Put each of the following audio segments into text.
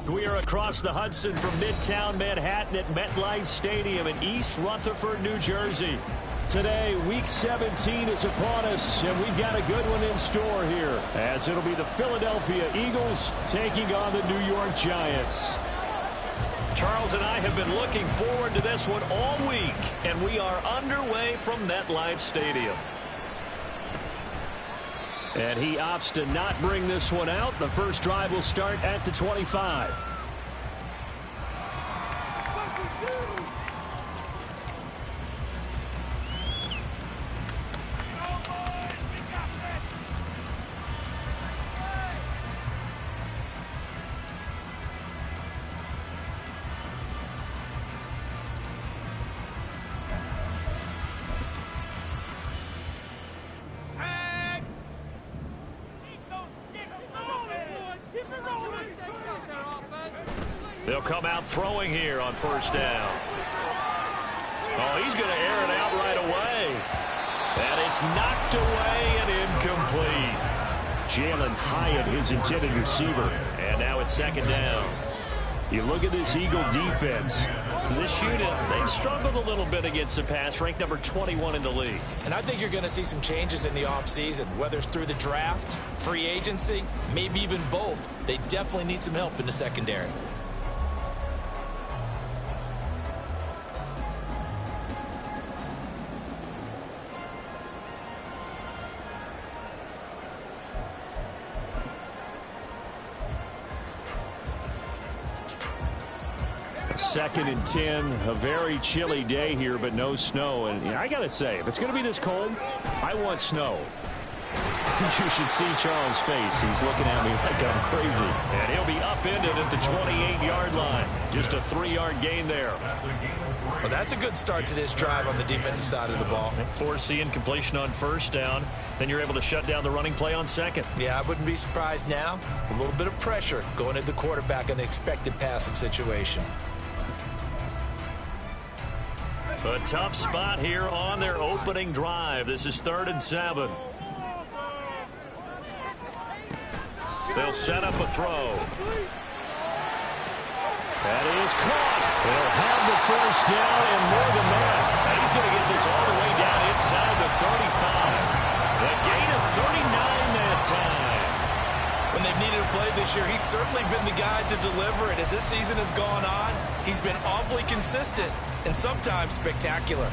We are across the Hudson from Midtown Manhattan at MetLife Stadium in East Rutherford, New Jersey. Today, Week 17 is upon us, and we've got a good one in store here, as it'll be the Philadelphia Eagles taking on the New York Giants. Charles and I have been looking forward to this one all week, and we are underway from MetLife Stadium. And he opts to not bring this one out. The first drive will start at the 25. They'll come out throwing here on first down. Oh, he's going to air it out right away. And it's knocked away and incomplete. Jalen Hyatt, his intended receiver. And now it's second down. You look at this Eagle defense. This unit, they've struggled a little bit against the pass, ranked number 21 in the league. And I think you're going to see some changes in the offseason, whether it's through the draft, free agency, maybe even both. They definitely need some help in the secondary. Second and 10, a very chilly day here, but no snow. And I got to say, if it's going to be this cold, I want snow. You should see Charles' face. He's looking at me like I'm crazy. And he'll be upended at the 28-yard line. Just a 3-yard gain there. Well, that's a good start to this drive on the defensive side of the ball. Force the incompletion on first down. Then you're able to shut down the running play on second. Yeah, I wouldn't be surprised now. A little bit of pressure going at the quarterback in an expected passing situation. A tough spot here on their opening drive. This is 3rd and 7. They'll set up a throw. That is caught. They'll have the first down and more than that. He's going to get this all the way down inside the 35. The gain of 39 that time. When they've needed a play this year, he's certainly been the guy to deliver it. As this season has gone on, he's been awfully consistent and sometimes spectacular.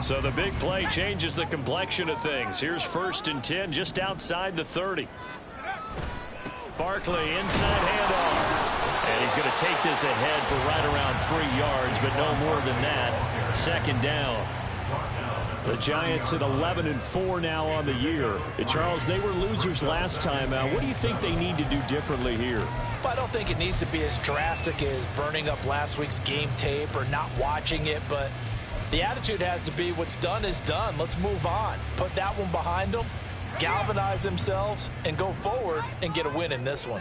So the big play changes the complexion of things. Here's 1st and 10 just outside the 30. Barkley inside handoff. And he's going to take this ahead for right around 3 yards, but no more than that. Second down. The Giants at 11-4 now on the year. Charles, they were losers last time out. What do you think they need to do differently here? Well, I don't think it needs to be as drastic as burning up last week's game tape or not watching it, but the attitude has to be what's done is done. Let's move on. Put that one behind them, galvanize themselves, and go forward and get a win in this one.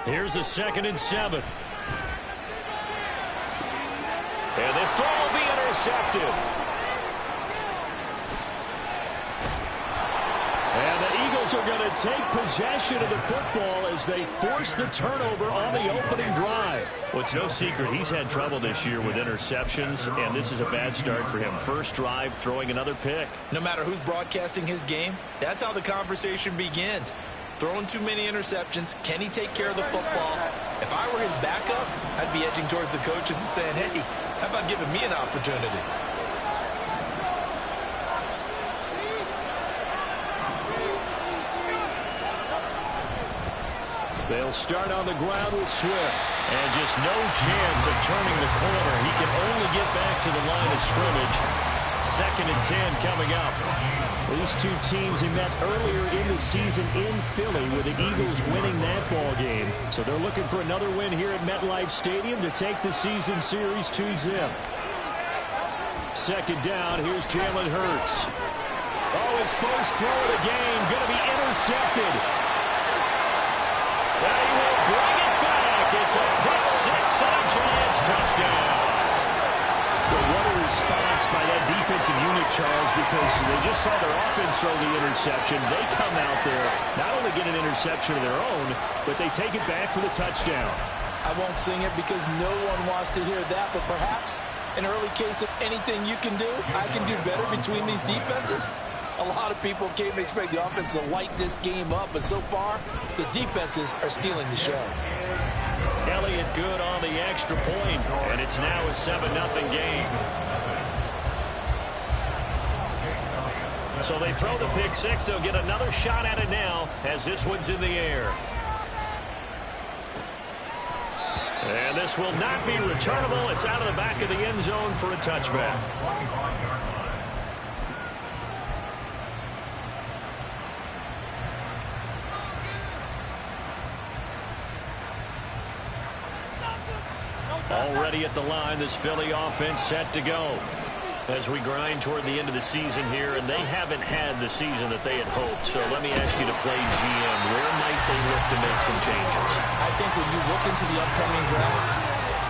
Here's a 2nd and 7. And this throw will be intercepted. And the Eagles are going to take possession of the football as they force the turnover on the opening drive. Well, it's no secret he's had trouble this year with interceptions, and this is a bad start for him. First drive, throwing another pick. No matter who's broadcasting his game, that's how the conversation begins. Throwing too many interceptions, can he take care of the football? If I were his backup, I'd be edging towards the coaches and saying, hey, how about giving me an opportunity? They'll start on the ground with Swift. And just no chance of turning the corner. He can only get back to the line of scrimmage. 2nd and 10 coming up. These two teams, they met earlier in the season in Philly with the Eagles winning that ball game. So they're looking for another win here at MetLife Stadium to take the season series 2-0. Second down, here's Jalen Hurts. Oh, his first throw of the game going to be intercepted. And he will bring it back. It's a pick six and a Giants touchdown. But what a response by that defensive unit, Charles, because they just saw their offense throw the interception. They come out there, not only get an interception of their own, but they take it back for the touchdown. I won't sing it because no one wants to hear that, but perhaps an early case of anything you can do, I can do better between these defenses. A lot of people came to expect the offense to light this game up, but so far, the defenses are stealing the show. Elliott good on the extra point, and it's now a 7-0 game. So they throw the pick six. They'll get another shot at it now as this one's in the air. And this will not be returnable. It's out of the back of the end zone for a touchback. Already at the line, this Philly offense set to go as we grind toward the end of the season here, and they haven't had the season that they had hoped. So let me ask you to play GM. Where might they look to make some changes? I think when you look into the upcoming draft,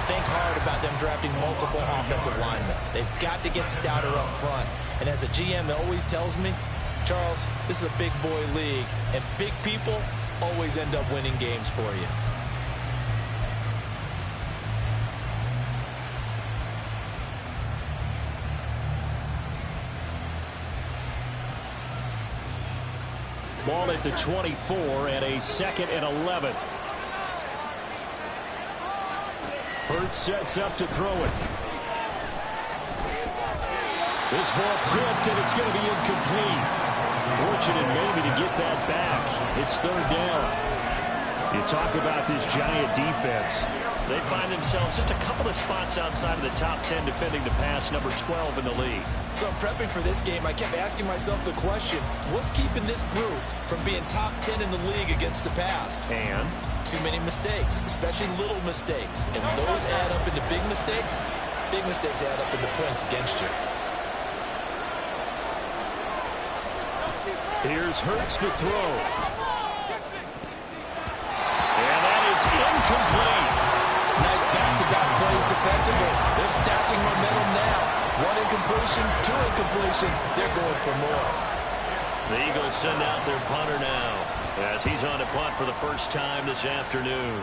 think hard about them drafting multiple offensive linemen. They've got to get stouter up front. And as a GM always tells me, Charles, this is a big boy league, and big people always end up winning games for you. Ball at the 24 and a 2nd and 11. Hurts sets up to throw it. This ball tipped, and it's going to be incomplete. Fortunate maybe to get that back. It's 3rd down. You talk about this Giant defense. They find themselves just a couple of spots outside of the top 10 defending the pass, number 12 in the league. So prepping for this game, I kept asking myself the question, what's keeping this group from being top 10 in the league against the pass? And? Too many mistakes, especially little mistakes. And when those add up into big mistakes add up into points against you. Here's Hurts to throw. And that is incomplete. Nice back-to-back plays defensively. They're stacking momentum now. 1 incompletion, 2 incompletion. They're going for more. The Eagles send out their punter now as he's on to punt for the first time this afternoon.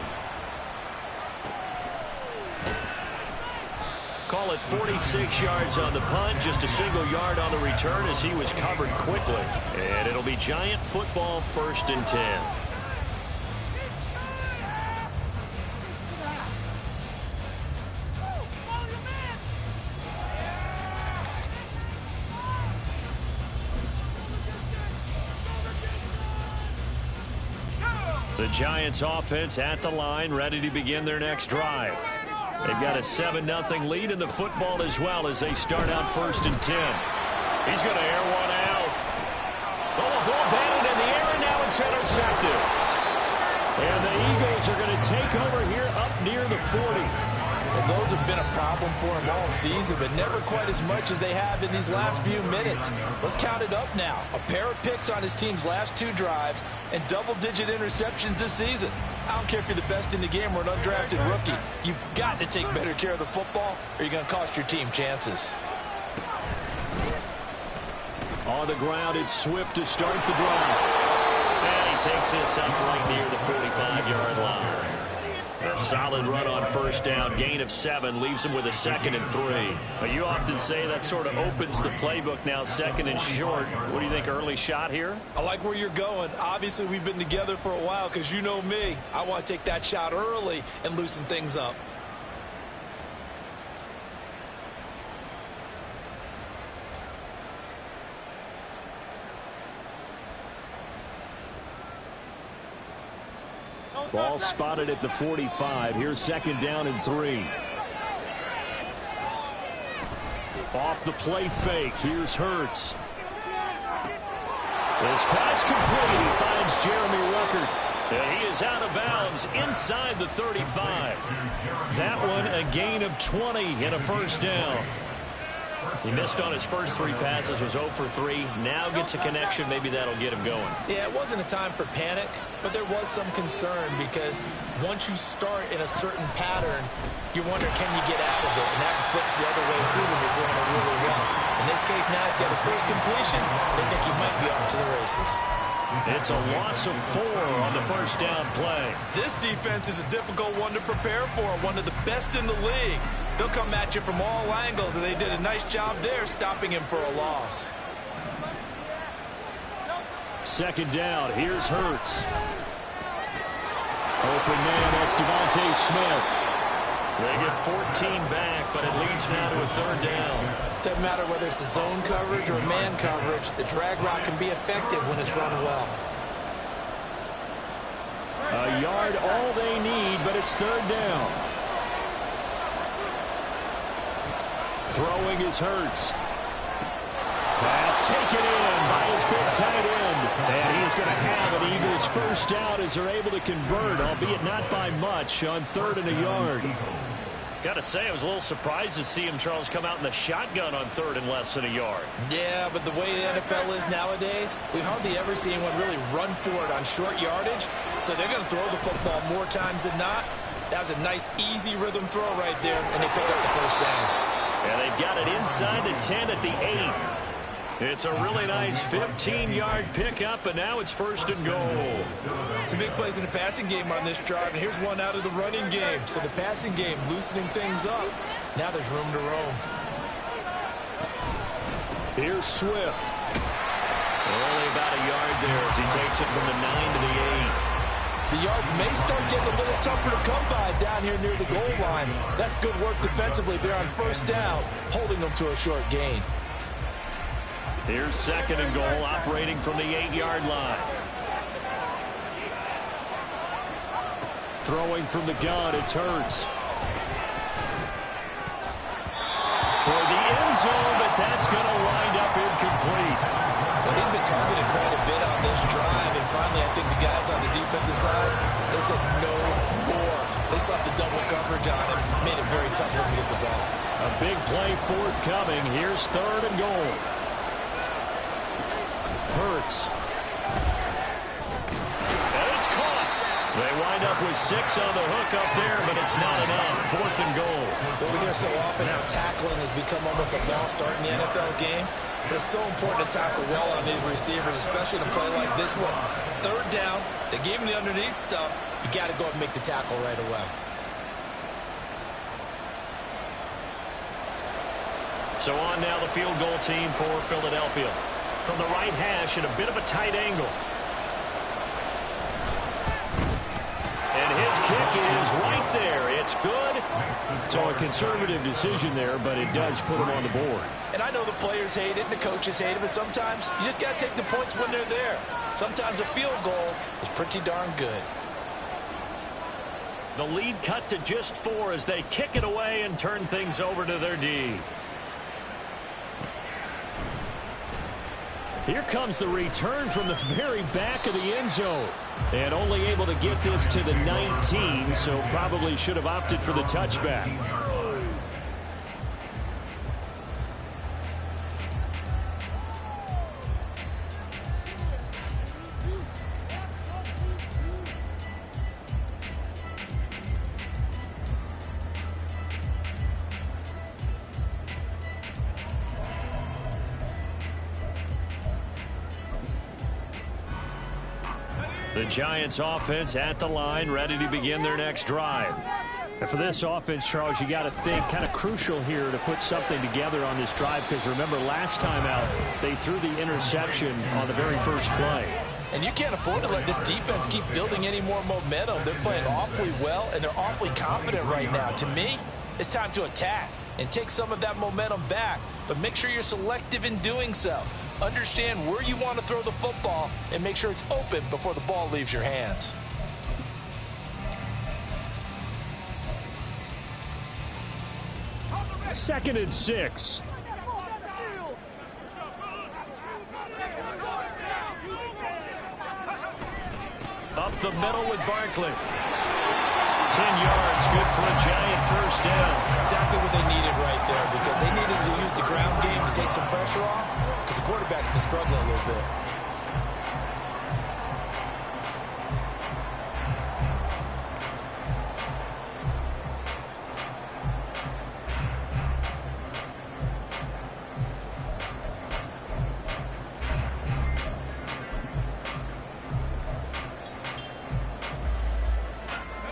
Call it 46 yards on the punt, just a single yard on the return as he was covered quickly. And it'll be Giant football, 1st and 10. The Giants offense at the line, ready to begin their next drive. They've got a 7-0 lead in the football as well as they start out 1st and 10. He's going to air one out. Oh, the ball batted in the air, and now it's intercepted. And the Eagles are going to take over here up near the 40. Well, those have been a problem for him all season, but never quite as much as they have in these last few minutes. Let's count it up now. A pair of picks on his team's last 2 drives and double-digit interceptions this season. I don't care if you're the best in the game or an undrafted rookie. You've got to take better care of the football or you're going to cost your team chances. On the ground, it's Swift to start the drive. And he takes this up right near the 45-yard line. A solid run on 1st down, gain of 7, leaves him with a 2nd and 3. But you often say that sort of opens the playbook now, 2nd and short. What do you think, early shot here? I like where you're going. Obviously, we've been together for a while because you know me. I want to take that shot early and loosen things up. Ball spotted at the 45. Here's 2nd down and 3. Off the play fake. Here's Hurts. This pass complete. He finds Jeremy Ruckert. And he is out of bounds inside the 35. That one a gain of 20 and a first down. He missed on his first 3 passes, was 0 for 3. Now gets a connection. Maybe that'll get him going. Yeah, it wasn't a time for panic, but there was some concern because once you start in a certain pattern, you wonder, can you get out of it? And that flips the other way, too, when you're doing it really well. In this case, now he's got his first completion. They think he might be off to the races. It's a loss of 4 on the first down play. This defense is a difficult one to prepare for, one of the best in the league. They'll come at you from all angles, and they did a nice job there stopping him for a loss. Second down, here's Hurts. Open man, that's Devontae Smith. They get 14 back, but it leads now to a third down. Doesn't matter whether it's a zone coverage or man coverage, the drag route can be effective when it's run well. A yard all they need, but it's third down. Throwing is Hurts. Pass taken in by his big tight end. And he's going to have an Eagles first down as they're able to convert, albeit not by much, on 3rd and a yard. Got to say, I was a little surprised to see him, Charles, come out in the shotgun on 3rd and less than a yard. Yeah, but the way the NFL is nowadays, we hardly ever see anyone really run for it on short yardage. So they're going to throw the football more times than not. That was a nice, easy rhythm throw right there, and they pick up the first down. And they've got it inside the 10 at the 8. It's a really nice 15-yard pickup, and now it's 1st and goal. Some big plays in the passing game on this drive, and here's one out of the running game. So the passing game loosening things up. Now there's room to roam. Here's Swift. Only about a yard there as he takes it from the 9 to the 8. The yards may start getting a little tougher to come by down here near the goal line. That's good work defensively there on first down, holding them to a short gain. Here's 2nd and goal, operating from the 8-yard line. Throwing from the gun, it's Hurts. Toward the end zone, but that's going to wind up incomplete. Well, he'd been targeted quite a bit on this drive, and finally I think the guys on the defensive side, they said no more. They slapped the double coverage on him, made it very tough for him to get the ball. A big play forthcoming. Here's 3rd and goal. Hurts. And it's caught. They wind up with 6 on the hook up there, but it's not enough. 4th and goal. Well, we hear so often how tackling has become almost a lost art in the NFL game. But it's so important to tackle well on these receivers, especially in a play like this one. 3rd down, they gave him the underneath stuff. You got to go and make the tackle right away. So on now the field goal team for Philadelphia. From the right hash at a bit of a tight angle. And his kick is right there. It's good. So a conservative decision there, but it does put him on the board. And I know the players hate it and the coaches hate it, but sometimes you just got to take the points when they're there. Sometimes a field goal is pretty darn good. The lead cut to just 4 as they kick it away and turn things over to their D. Here comes the return from the very back of the end zone. And only able to get this to the 19, so probably should have opted for the touchback. The Giants offense at the line, ready to begin their next drive. And for this offense, Charles, you got to think kind of crucial here to put something together on this drive, because remember last time out they threw the interception on the very first play. And you can't afford to let this defense keep building any more momentum. They're playing awfully well, and they're awfully confident right now. To me, it's time to attack and take some of that momentum back, but make sure you're selective in doing so. Understand where you want to throw the football and make sure it's open before the ball leaves your hands. Second and 6. Up the middle with Barkley. 10 yards, good for a Giant first down. Exactly what they needed right there, because they needed to use the ground game to take some pressure off, because the quarterback's been struggling a little bit.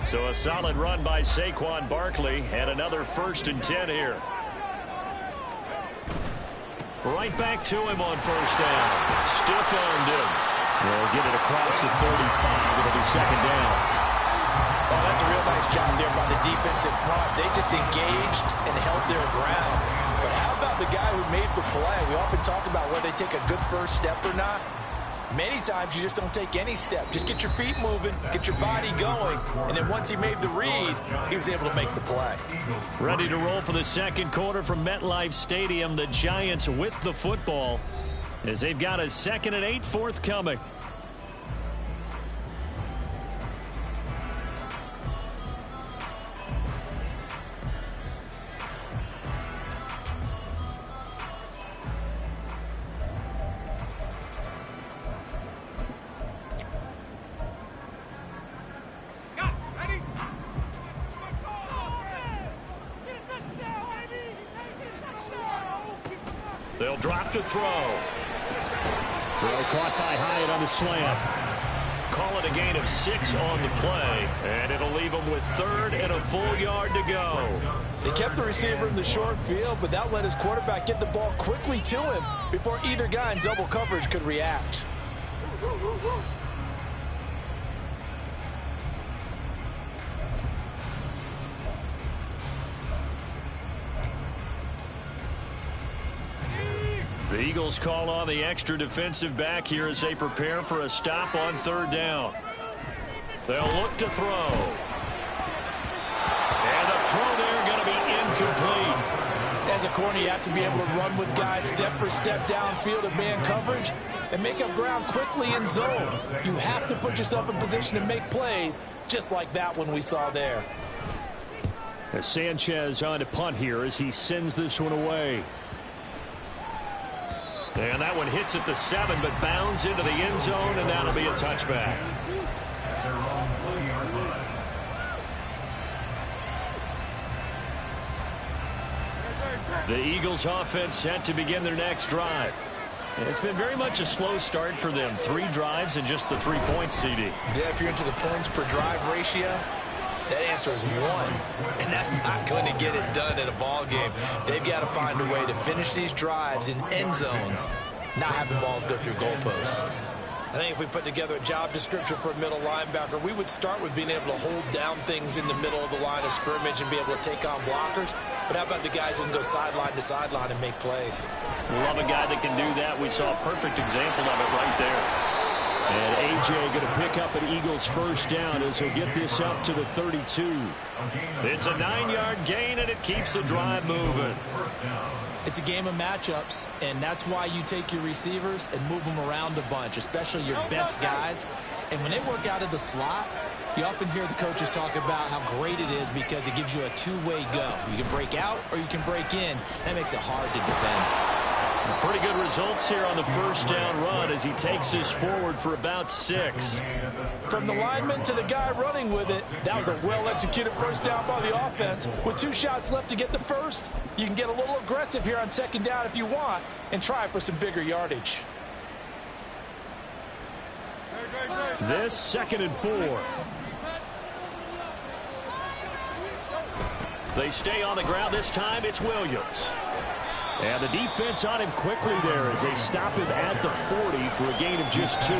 So a solid run by Saquon Barkley, and another 1st and 10 here. Right back to him on first down. Stiff-armed him. They'll get it across the 35. It'll be 2nd down. Oh, that's a real nice job there by the defense in front. They just engaged and held their ground. But how about the guy who made the play? We often talk about whether they take a good first step or not. Many times you just don't take any step. Just get your feet moving, get your body going, and then once he made the read, he was able to make the play. Ready to roll for the 2nd quarter from MetLife Stadium. The Giants with the football as they've got a 2nd and 8 forthcoming. They'll drop to throw. Throw caught by Hyatt on the slant. Call it a gain of 6 on the play, and it'll leave them with 3rd and a full yard to go. They kept the receiver in the short field, but that let his quarterback get the ball quickly to him before either guy in double coverage could react. The Eagles call on the extra defensive back here as they prepare for a stop on 3rd down. They'll look to throw. And the throw there going to be incomplete. As a corner, you have to be able to run with guys step for step downfield of man coverage and make up ground quickly in zone. You have to put yourself in position to make plays just like that one we saw there. As Sanchez on to punt here as he sends this one away. And that one hits at the 7, but bounds into the end zone, and that'll be a touchback. The Eagles offense set to begin their next drive. It's been very much a slow start for them. 3 drives and just the 3 points, CD. Yeah, if you're into the points per drive ratio, that answer is 1, and that's not going to get it done in a ball game. They've got to find a way to finish these drives in end zones, not having balls go through goalposts. I think if we put together a job description for a middle linebacker, we would start with being able to hold down things in the middle of the line of scrimmage and be able to take on blockers. But how about the guys who can go sideline to sideline and make plays? Love a guy that can do that. We saw a perfect example of it right there. And A.J. going to pick up an Eagles first down as he'll get this up to the 32. It's a 9-yard gain, and it keeps the drive moving. It's a game of matchups, and that's why you take your receivers and move them around a bunch, especially your best guys. And when they work out of the slot, you often hear the coaches talk about how great it is because it gives you a two-way go. You can break out or you can break in. That makes it hard to defend. Pretty good results here on the first down run as he takes this forward for about 6. From the lineman to the guy running with it, that was a well-executed first down by the offense. With 2 shots left to get the first, you can get a little aggressive here on second down if you want and try for some bigger yardage. This 2nd and 4. They stay on the ground this time. It's Williams. And the defense on him quickly there as they stop him at the 40 for a gain of just 2.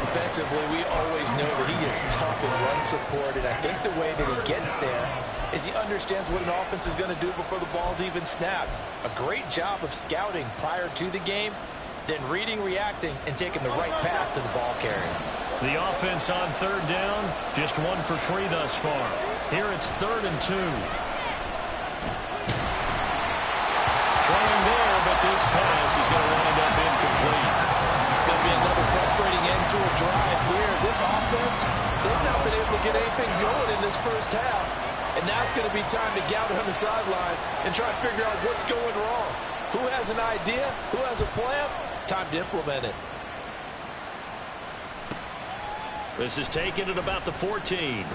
Defensively, we always know that he is tough and run supported. I think the way that he gets there is he understands what an offense is going to do before the ball's even snapped. A great job of scouting prior to the game, then reading, reacting, and taking the right path to the ball carrier. The offense on 3rd down, just 1 for 3 thus far. Here it's 3rd and 2. Throwing there, but this pass is going to wind up incomplete. It's going to be another frustrating end to a drive here. This offense everything going in this first half. And now it's going to be time to gather on the sidelines and try to figure out what's going wrong. Who has an idea? Who has a plan? Time to implement it. This is taken at about the 14.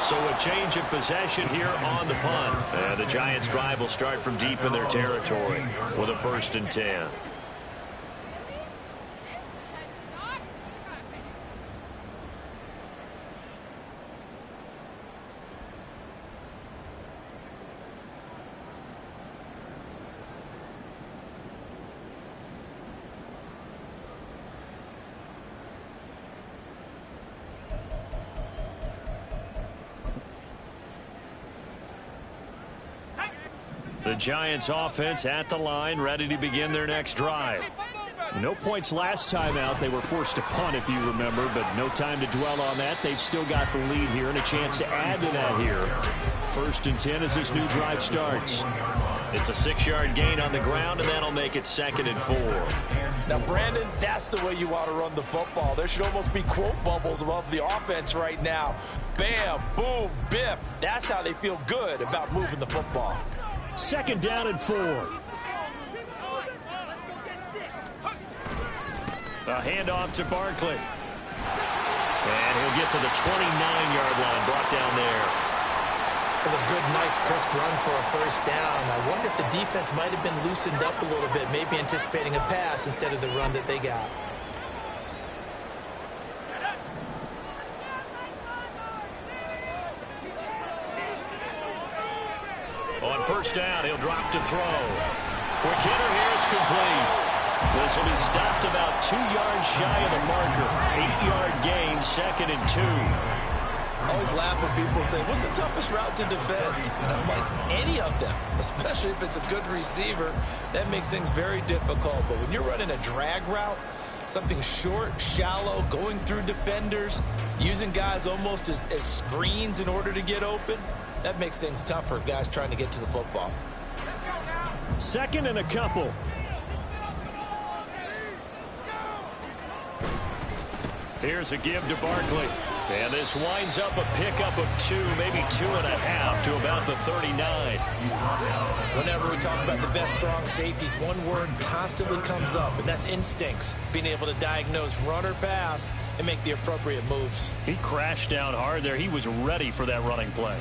So a change of possession here on the punt. And the Giants' drive will start from deep in their territory with a 1st and 10. The Giants offense at the line, ready to begin their next drive. No points last time out. They were forced to punt, if you remember, but no time to dwell on that. They've still got the lead here and a chance to add to that here. 1st and 10 as this new drive starts. It's a 6-yard gain on the ground, and that'll make it 2nd and 4. Now, Brandon, that's the way you want to run the football. There should almost be quote bubbles above the offense right now. Bam, boom, biff. That's how they feel good about moving the football. 2nd down and 4. A handoff to Barkley. And he'll get to the 29-yard line, brought down there. That's a good, nice, crisp run for a 1st down. I wonder if the defense might have been loosened up a little bit, maybe anticipating a pass instead of the run that they got. On 1st down, he'll drop to throw. Quick hitter here, it's complete. This will be stopped about 2 yards shy of the marker. 8-yard gain, 2nd and 2. I always laugh when people say, what's the toughest route to defend? And I'm like, any of them, especially if it's a good receiver. That makes things very difficult. But when you're running a drag route, something short, shallow, going through defenders, using guys almost as screens in order to get open, that makes things tough for guys trying to get to the football. 2nd and a couple. Here's a give to Barkley. And this winds up a pickup of 2, maybe 2.5 to about the 39. Whenever we talk about the best strong safeties, one word constantly comes up, and that's instincts. Being able to diagnose run or pass and make the appropriate moves. He crashed down hard there. He was ready for that running play.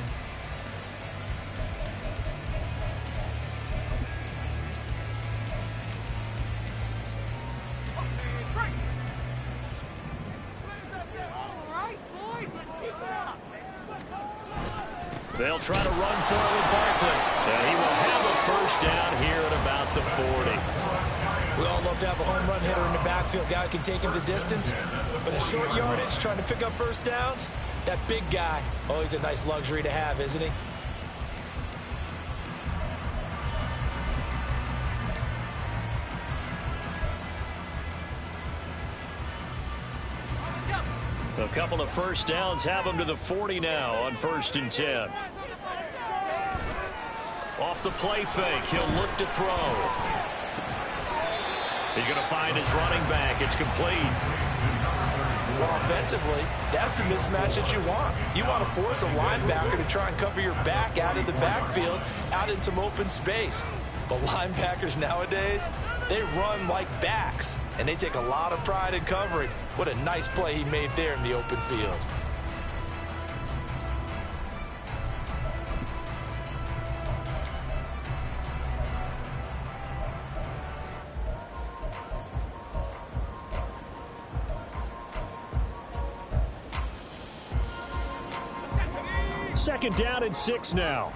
They'll try to run for it with Barkley. And he will have a 1st down here at about the 40. We all love to have a home run hitter in the backfield. Guy can take him the distance. But in short yardage, trying to pick up 1st downs, that big guy, always a nice luxury to have, isn't he? A couple of 1st downs have him to the 40 now on 1st and 10. Off the play fake, he'll look to throw. He's going to find his running back. It's complete. Well, offensively, that's the mismatch that you want. You want to force a linebacker to try and cover your back out of the backfield, out in some open space. But linebackers nowadays, they run like backs, and they take a lot of pride in covering. What a nice play he made there in the open field. Second down and 6 now.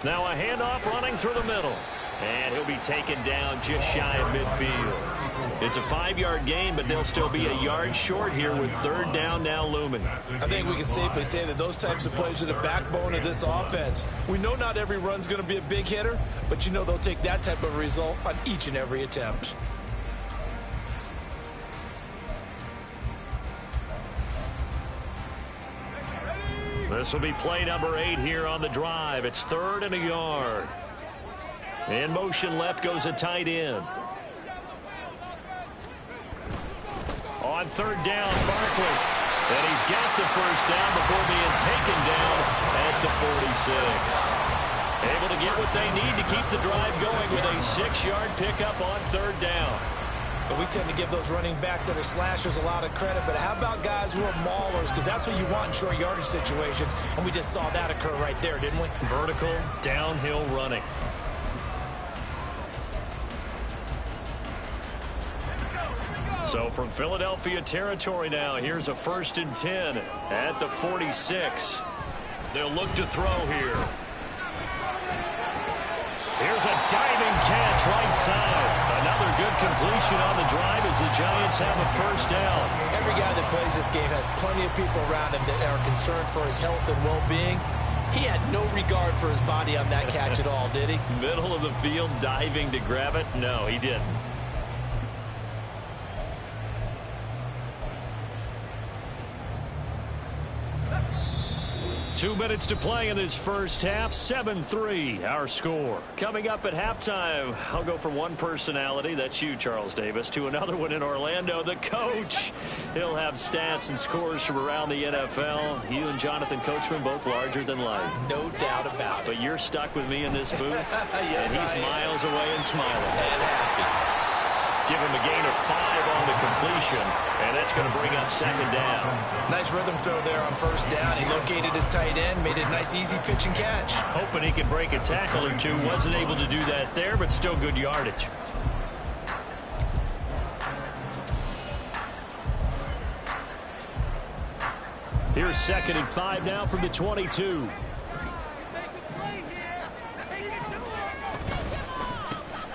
Now a handoff running through the middle. And he'll be taken down just shy of midfield. It's a 5-yard gain, but they'll still be a yard short here with 3rd down now looming. I think we can safely say that those types of plays are the backbone of this offense. We know not every run's going to be a big hitter, but you know they'll take that type of result on each and every attempt. This will be play number 8 here on the drive. It's 3rd and a yard. In motion left goes a tight end. On third down, Barkley. And he's got the first down before being taken down at the 46. Able to get what they need to keep the drive going with a 6-yard pickup on third down. And we tend to give those running backs that are slashers a lot of credit, but how about guys who are maulers? Because that's what you want in short yardage situations, and we just saw that occur right there, didn't we? Vertical, downhill running. So from Philadelphia territory now, here's a 1st and 10 at the 46. They'll look to throw here. Here's a diving catch right side. Another good completion on the drive as the Giants have a first down. Every guy that plays this game has plenty of people around him that are concerned for his health and well-being. He had no regard for his body on that catch at all, did he? Middle of the field, diving to grab it? No, he didn't. 2 minutes to play in this first half. 7-3 our score. Coming up at halftime, I'll go from one personality, that's you, Charles Davis, to another one in Orlando, the coach. He'll have stats and scores from around the NFL. You and Jonathan Coachman both larger than life. No doubt about it. But you're stuck with me in this booth. Yes, and he's miles away and smiling. And happy. Give him a gain of 5 on the completion, and that's going to bring up second down. Nice rhythm throw there on first down. He located his tight end, made it a nice, easy pitch and catch. Hoping he could break a tackle or two. Wasn't able to do that there, but still good yardage. Here's 2nd and 5 now from the 22.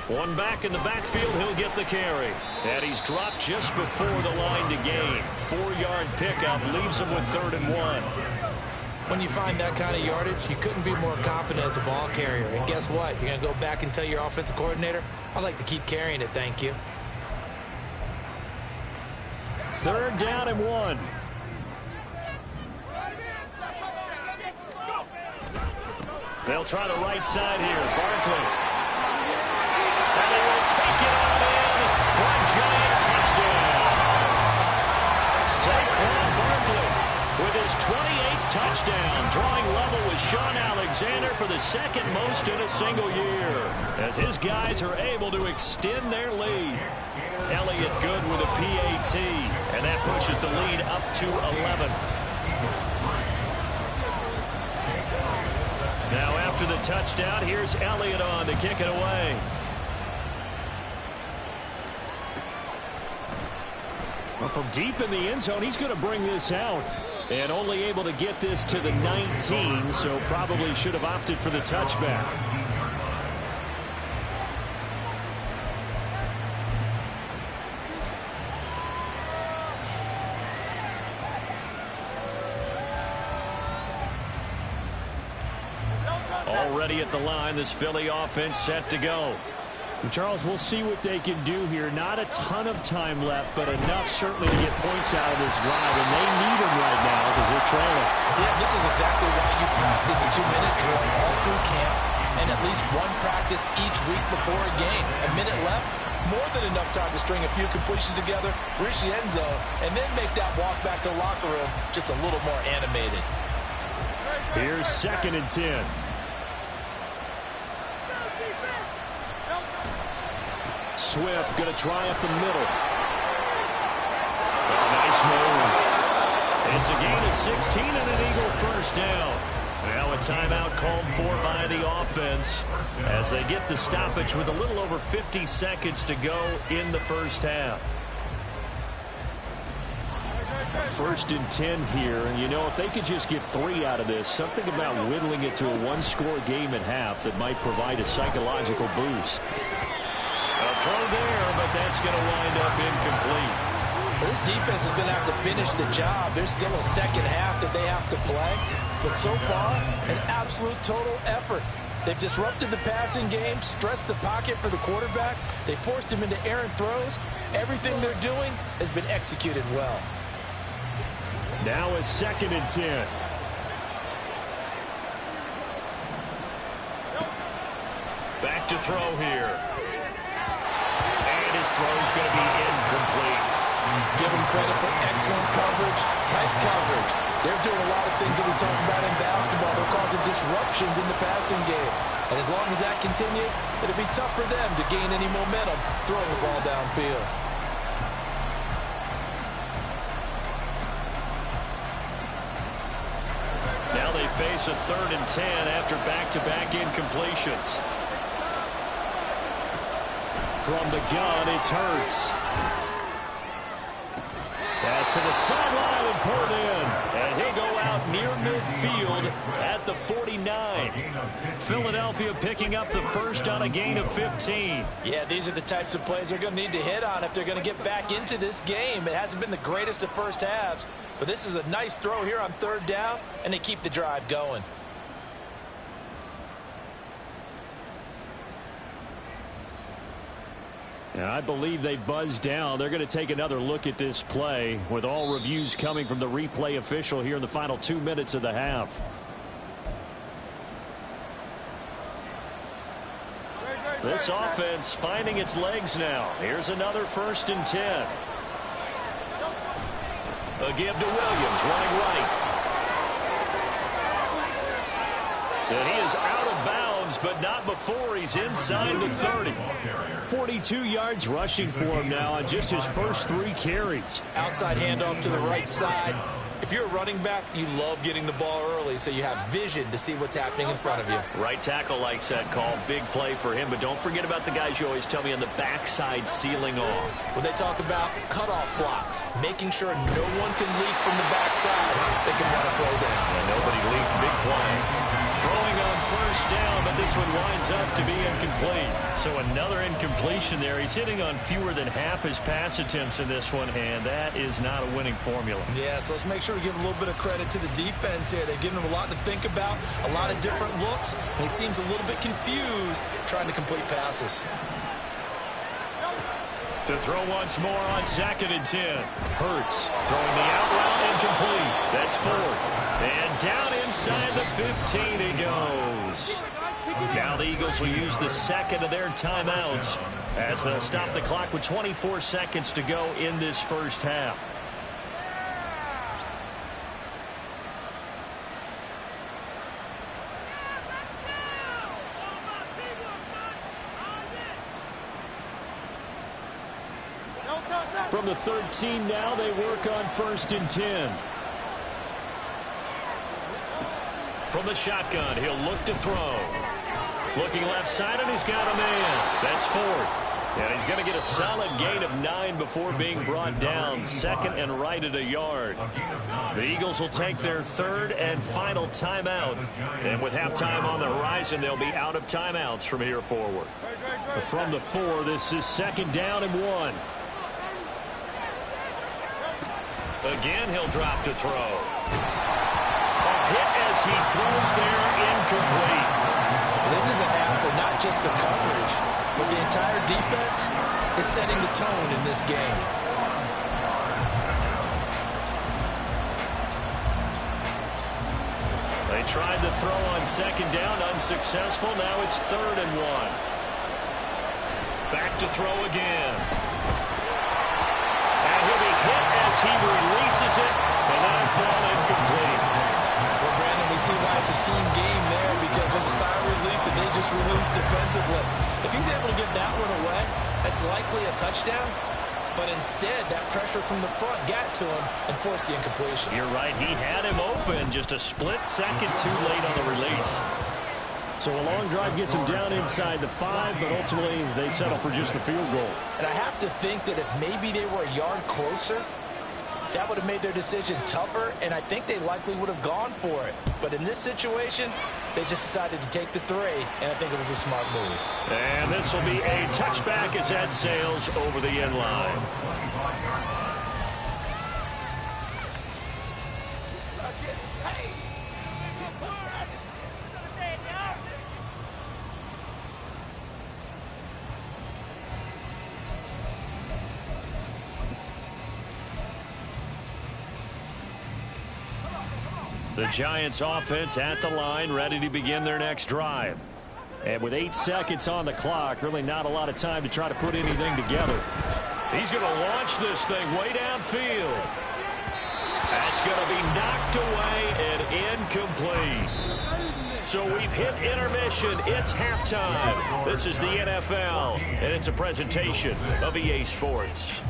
One back in the backfield, he'll get the carry. And he's dropped just before the line to gain. 4-yard pickup leaves him with 3rd and 1. When you find that kind of yardage, you couldn't be more confident as a ball carrier. And guess what? You're going to go back and tell your offensive coordinator, I'd like to keep carrying it, thank you. 3rd down and 1. They'll try the right side here. Barkley. And they will take it on in for a Giant touchdown. Saquon Barkley with his 28th touchdown, drawing level with Sean Alexander for the 2nd most in a single year, as his guys are able to extend their lead. Elliott good with a PAT, and that pushes the lead up to 11. Now after the touchdown, here's Elliott on to kick it away. Well, from deep in the end zone, he's going to bring this out. And only able to get this to the 19, so probably should have opted for the touchback. Already at the line, this Philly offense set to go. Charles, we'll see what they can do here. Not a ton of time left, but enough certainly to get points out of this drive, and they need them right now because they're trailing. Yeah, this is exactly why you practice a 2-minute drill all through camp and at least one practice each week before a game. A minute left, more than enough time to string a few completions together, reach the end zone, and then make that walk back to the locker room just a little more animated. Here's 2nd and 10. Swift going to try up the middle. Nice move. It's a gain of 16 and an Eagle first down. Now a timeout called for by the offense as they get the stoppage with a little over 50 seconds to go in the first half. 1st and 10 here, and you know, if they could just get 3 out of this, something about whittling it to a 1-score game at half that might provide a psychological boost. A throw there, but that's going to wind up incomplete. Well, this defense is going to have to finish the job. There's still a second half that they have to play. But so far, an absolute total effort. They've disrupted the passing game, stressed the pocket for the quarterback. They forced him into errant throws. Everything they're doing has been executed well. Now a 2nd and 10. Back to throw here. And his throw is going to be incomplete. Give them credit for excellent coverage, tight coverage. They're doing a lot of things that we talk about in basketball. They're causing disruptions in the passing game. And as long as that continues, it'll be tough for them to gain any momentum throwing the ball downfield. Now they face a 3rd and 10 after back-to-back incompletions. From the gun, it's Hurts. Pass to the sideline and pulled in. And he'll go out near midfield at the 49. Philadelphia picking up the first on a gain of 15. Yeah, these are the types of plays they're going to need to hit on if they're going to get back into this game. It hasn't been the greatest of first halves, but this is a nice throw here on 3rd down, and they keep the drive going. And I believe they buzzed down. They're going to take another look at this play with all reviews coming from the replay official here in the final 2 minutes of the half. This offense finding its legs now. Here's another 1st and 10. A give to Williams, running right. And he is out of bounds, but not before he's inside the 30. 42 yards rushing for him now on just his first 3 carries. Outside handoff to the right side. If you're a running back, you love getting the ball early so you have vision to see what's happening in front of you. Right tackle likes that call. Big play for him, but don't forget about the guys you always tell me on the backside sealing off. When they talk about cutoff blocks, making sure no one can leak from the backside, they can run a play down. And nobody leaked. Big play. Throwing on 1st down, but this one winds up to be incomplete. So another incompletion there. He's hitting on fewer than half his pass attempts in this one, and that is not a winning formula. Yeah, so let's make sure we give a little bit of credit to the defense here. They've given him a lot to think about, a lot of different looks, and he seems a little bit confused trying to complete passes. To throw once more on 2nd and 10. Hurts throwing the out route incomplete. That's 4th. And down inside the 15 he goes. Now the Eagles will use the 2nd of their timeouts as they'll stop the clock with 24 seconds to go in this first half. From the 13 now, they work on 1st and 10. From the shotgun, he'll look to throw. Looking left side, and he's got a man. That's 4th. And he's going to get a solid gain of 9 before being brought down. 2nd and right at a yard. The Eagles will take their 3rd and final timeout. And with halftime on the horizon, they'll be out of timeouts from here forward. From the 4, this is 2nd down and 1. Again, he'll drop to throw. A hit as he throws there, incomplete. This is a half where not just the coverage, but the entire defense is setting the tone in this game. They tried to throw on 2nd down, unsuccessful. Now it's 3rd and 1. Back to throw again. And he'll be hit as he releases it, and that'll fall incomplete. Well, Brandon, we see why it's a team game there, because there's a sigh of relief that they just released defensively. If he's able to get that one away, that's likely a touchdown. But instead, that pressure from the front got to him and forced the incompletion. You're right. He had him open, just a split second too late on the release. So a long drive gets him down inside the 5, but ultimately they settle for just the field goal. And I have to think that if maybe they were a yard closer, that would have made their decision tougher, and I think they likely would have gone for it. But in this situation, they just decided to take the 3, and I think it was a smart move. And this will be a touchback as that sails over the end line. The Giants offense at the line, ready to begin their next drive. And with 8 seconds on the clock, really not a lot of time to try to put anything together. He's going to launch this thing way downfield. That's going to be knocked away and incomplete. So we've hit intermission. It's halftime. This is the NFL, and it's a presentation of EA Sports.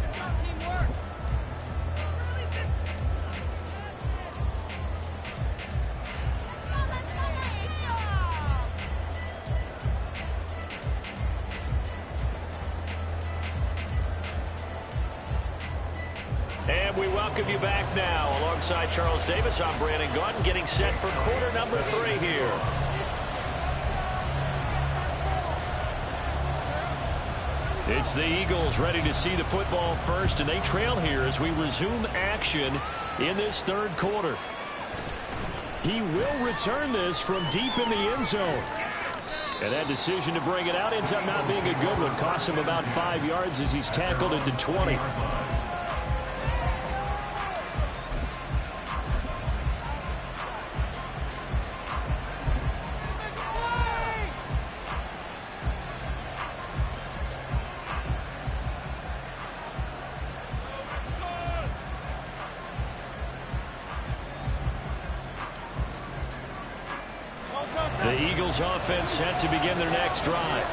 And we welcome you back now. Alongside Charles Davis, I'm Brandon Gaudin, getting set for quarter number 3 here. It's the Eagles ready to see the football first, and they trail here as we resume action in this third quarter. He will return this from deep in the end zone. And that decision to bring it out ends up not being a good one. Costs him about 5 yards as he's tackled into 20. The Eagles offense set to begin their next drive.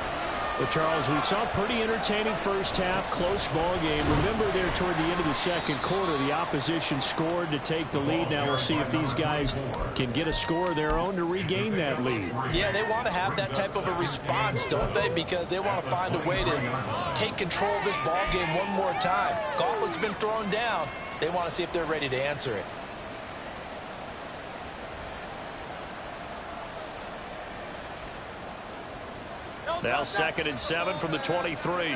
Well, Charles, we saw a pretty entertaining first half, close ball game. Remember there toward the end of the second quarter, the opposition scored to take the lead. Now we'll see if these guys can get a score of their own to regain that lead. Yeah, they want to have that type of a response, don't they? Because they want to find a way to take control of this ball game one more time. Gauntlet's been thrown down. They want to see if they're ready to answer it. Now 2nd and 7 from the 23.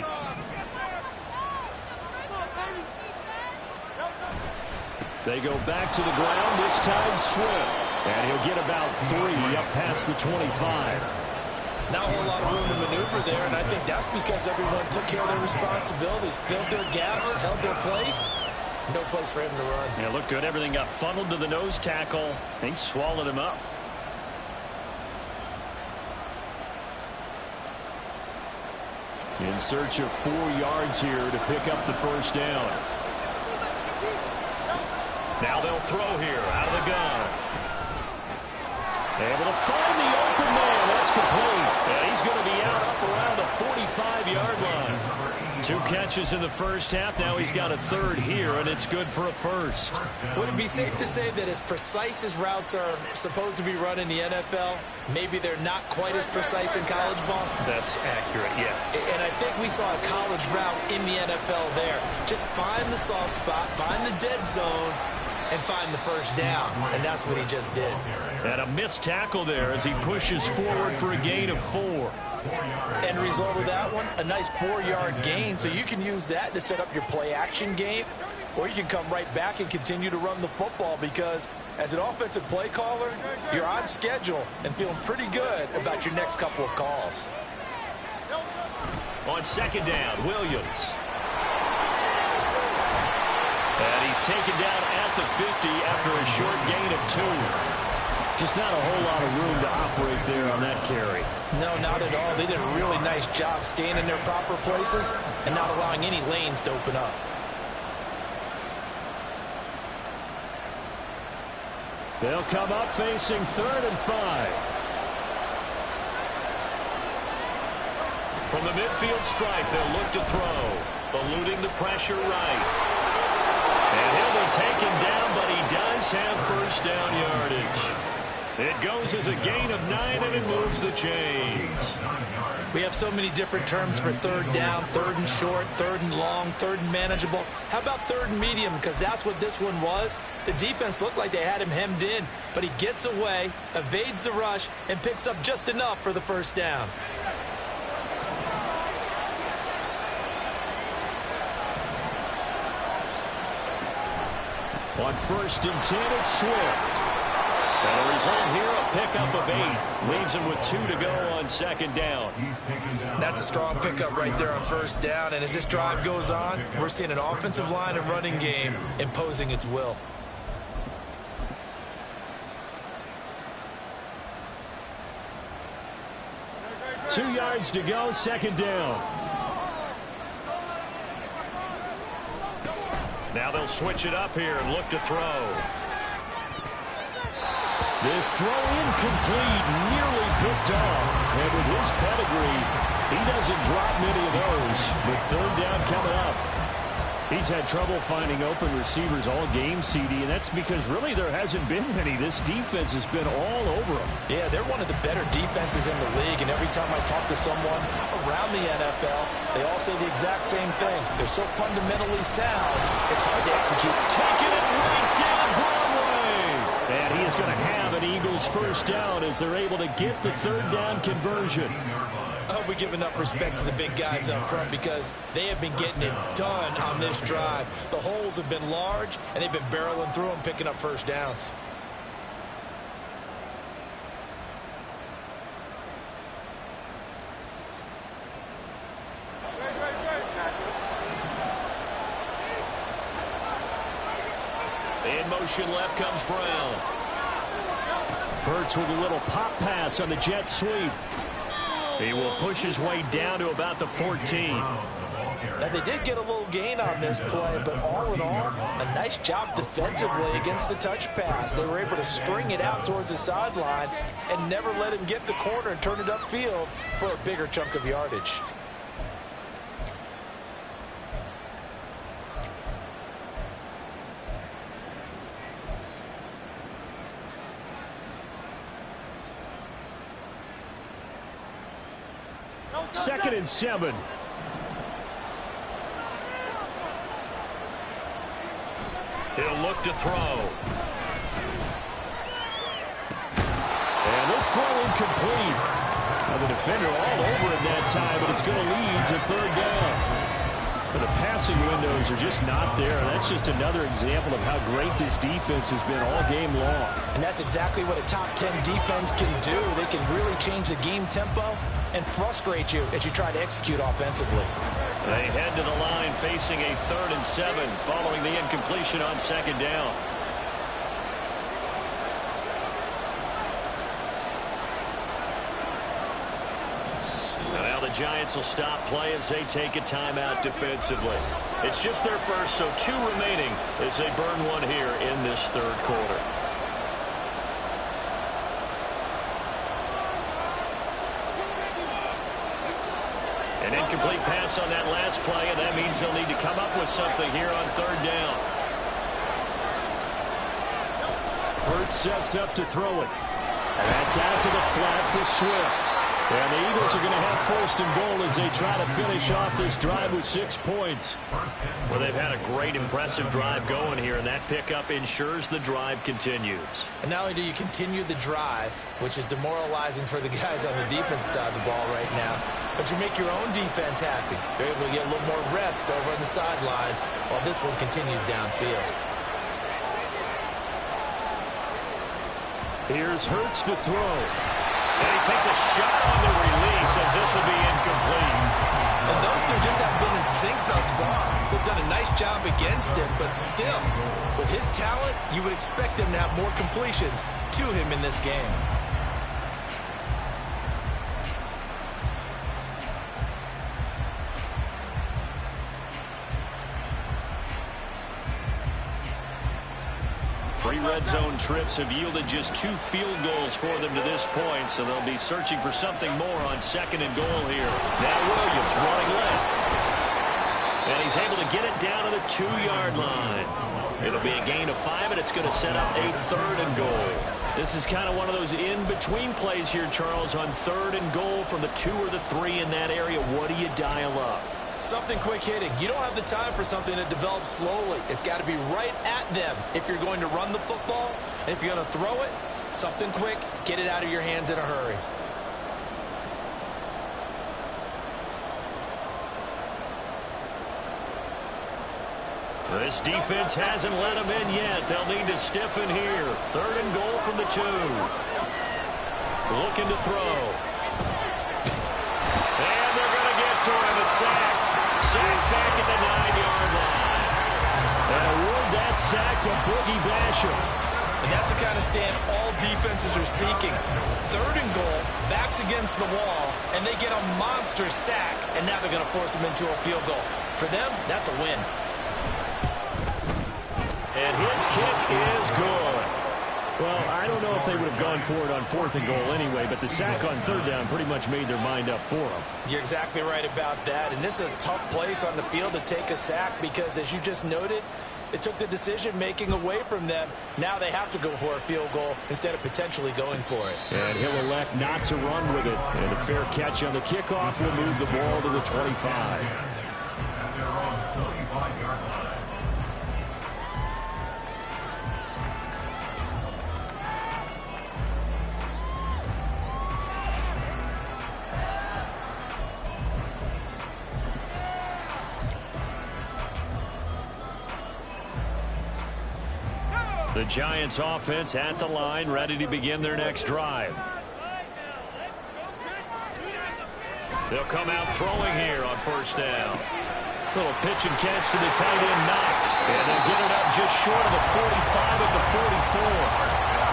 They go back to the ground, this time Swift. And he'll get about 3 up past the 25. Not a whole lot of room to maneuver there, and I think that's because everyone took care of their responsibilities, filled their gaps, held their place. No place for him to run. Yeah, looked good. Everything got funneled to the nose tackle. They swallowed him up. In search of 4 yards here to pick up the first down. Now they'll throw here out of the gun. Able to find the open man. That's complete. And he's going to be out up around the 45-yard line. 2 catches in the first half. Now he's got a 3rd here, and it's good for a first. Would it be safe to say that as precise as routes are supposed to be run in the NFL, maybe they're not quite as precise in college ball? That's accurate, yeah. And I think we saw a college route in the NFL there. Just find the soft spot, find the dead zone, and find the first down. And that's what he just did. And a missed tackle there as he pushes forward for a gain of 4. End result of that one, a nice 4-yard gain. So you can use that to set up your play-action game, or you can come right back and continue to run the football because as an offensive play caller, you're on schedule and feeling pretty good about your next couple of calls. On 2nd down, Williams. And he's taken down at the 50 after a short gain of 2. Just not a whole lot of room to operate there on that carry. No, not at all. They did a really nice job staying in their proper places and not allowing any lanes to open up. They'll come up facing 3rd and 5. From the midfield stripe, they'll look to throw. Eluding the pressure right. And he'll be taken down, but he does have first down yardage. It goes as a gain of 9, and it moves the chains. We have so many different terms for 3rd down, 3rd and short, 3rd and long, 3rd and manageable. How about 3rd and medium? Because that's what this one was. The defense looked like they had him hemmed in, but he gets away, evades the rush, and picks up just enough for the first down. On 1st and 10, it's Swift. And the result here, a pickup of 8. Leaves him with 2 to go on 2nd down. That's a strong pickup right there on 1st down. And as this drive goes on, we're seeing an offensive line and running game imposing its will. Two yards to go, 2nd down. Now they'll switch it up here and look to throw. This throw incomplete, nearly picked off. And with his pedigree, he doesn't drop many of those. But third down coming up. He's had trouble finding open receivers all game, CD, and that's because really there hasn't been many. This defense has been all over them. Yeah, they're one of the better defenses in the league, and every time I talk to someone around the NFL, they all say the exact same thing. They're so fundamentally sound, it's hard to execute. Taking it right down Broadway. And he is going to have an Eagles first down as they're able to get the third down conversion. I hope we give enough respect to the big guys up front because they have been getting it done on this drive. The holes have been large, and they've been barreling through them, picking up first downs. In motion left comes Brown. Hurts with a little pop pass on the jet sweep. He will push his way down to about the 14. Now, they did get a little gain on this play, but all in all, a nice job defensively against the touch pass. They were able to string it out towards the sideline and never let him get the corner and turn it upfield for a bigger chunk of yardage. Second and 7. He'll look to throw. And this throw incomplete. Now the defender all over it that time, but it's going to lead to third down. But the passing windows are just not there. That's just another example of how great this defense has been all game long. And that's exactly what a top 10 defense can do. They can really change the game tempo and frustrate you as you try to execute offensively. They head to the line facing a 3rd and 7 following the incompletion on second down. Now the Giants will stop play as they take a timeout defensively. It's just their first, so 2 remaining as they burn one here in this third quarter. An incomplete pass on that last play, and that means they'll need to come up with something here on third down. Hurts sets up to throw it. And that's out to the flat for Swift. And the Eagles are going to have first and goal as they try to finish off this drive with 6 points. Well, they've had a great, impressive drive going here, and that pickup ensures the drive continues. And not only do you continue the drive, which is demoralizing for the guys on the defense side of the ball right now, but you make your own defense happy. They're able to get a little more rest over on the sidelines while this one continues downfield. Here's Hurts to throw. And he takes a shot on the release as this will be incomplete. And those two just haven't been in sync thus far. They've done a nice job against him, but still, with his talent, you would expect him to have more completions to him in this game. Three red zone trips have yielded just 2 field goals for them to this point, so they'll be searching for something more on second and goal here. Now Williams running left. And he's able to get it down to the 2-yard line. It'll be a gain of 5, and it's going to set up a 3rd and goal. This is kind of one of those in-between plays here, Charles, on 3rd and goal from the 2 or the 3 in that area. What do you dial up? Something quick hitting. You don't have the time for something that develops slowly. It's got to be right at them if you're going to run the football. And if you're going to throw it, something quick, get it out of your hands in a hurry. This defense hasn't let them in yet. They'll need to stiffen here. 3rd and goal from the 2. Looking to throw. And they're going to get to him. A sack. Sack back at the 9-yard line. And award that sack to Boogie Basham. And that's the kind of stand all defenses are seeking. 3rd and goal, backs against the wall, and they get a monster sack. And now they're going to force them into a field goal. For them, that's a win. And his kick is good. Well, I don't know if they would have gone for it on 4th and goal anyway, but the sack on 3rd down pretty much made their mind up for them. You're exactly right about that. And this is a tough place on the field to take a sack because, as you just noted, it took the decision-making away from them. Now they have to go for a field goal instead of potentially going for it. And he'll elect not to run with it. And a fair catch on the kickoff will move the ball to the 25. The Giants offense at the line, ready to begin their next drive. They'll come out throwing here on 1st down. Little pitch and catch to the tight end, Knox. And they'll get it up just short of the 45 at the 44.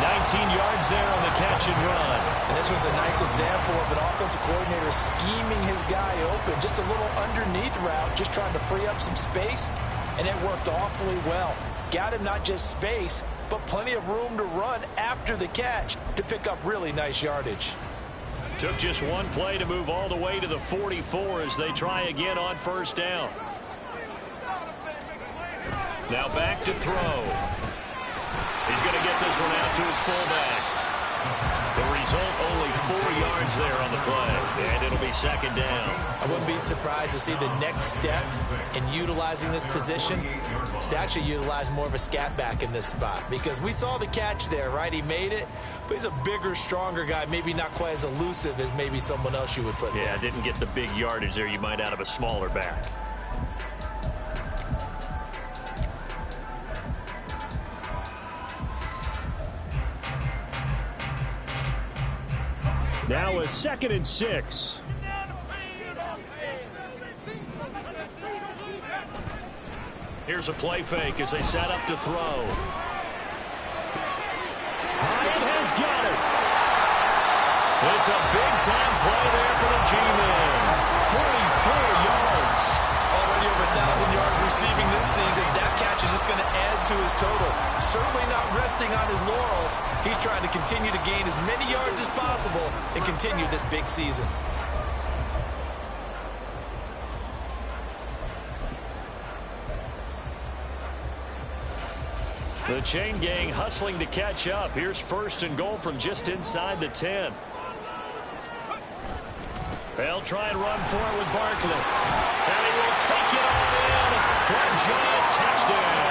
19 yards there on the catch and run. And this was a nice example of an offensive coordinator scheming his guy open. Just a little underneath route, just trying to free up some space, and it worked awfully well. Got him not just space, but plenty of room to run after the catch to pick up really nice yardage. Took just one play to move all the way to the 44 as they try again on 1st down. Now back to throw. He's going to get this one out to his fullback. The result, only 4 yards there on the play, and it'll be 2nd down. I wouldn't be surprised to see the next step in utilizing this position is to actually utilize more of a scat back in this spot, because we saw the catch there, right? He made it, but he's a bigger, stronger guy, maybe not quite as elusive as maybe someone else you would put there. Yeah, didn't get the big yardage there you might out of a smaller back. Now a 2nd and 6. Here's a play fake as they set up to throw. Hyatt has got it. It's a big-time play there for the G-Men. 44 yards. Already over 1,000 yards receiving this season. That catch is just going to add to his total. Certainly not resting on his laurels. He's trying to continue to gain as many yards as possible and continue this big season. The chain gang hustling to catch up. Here's 1st and goal from just inside the 10. They'll try and run for it with Barkley. And he will take it all in for a giant touchdown.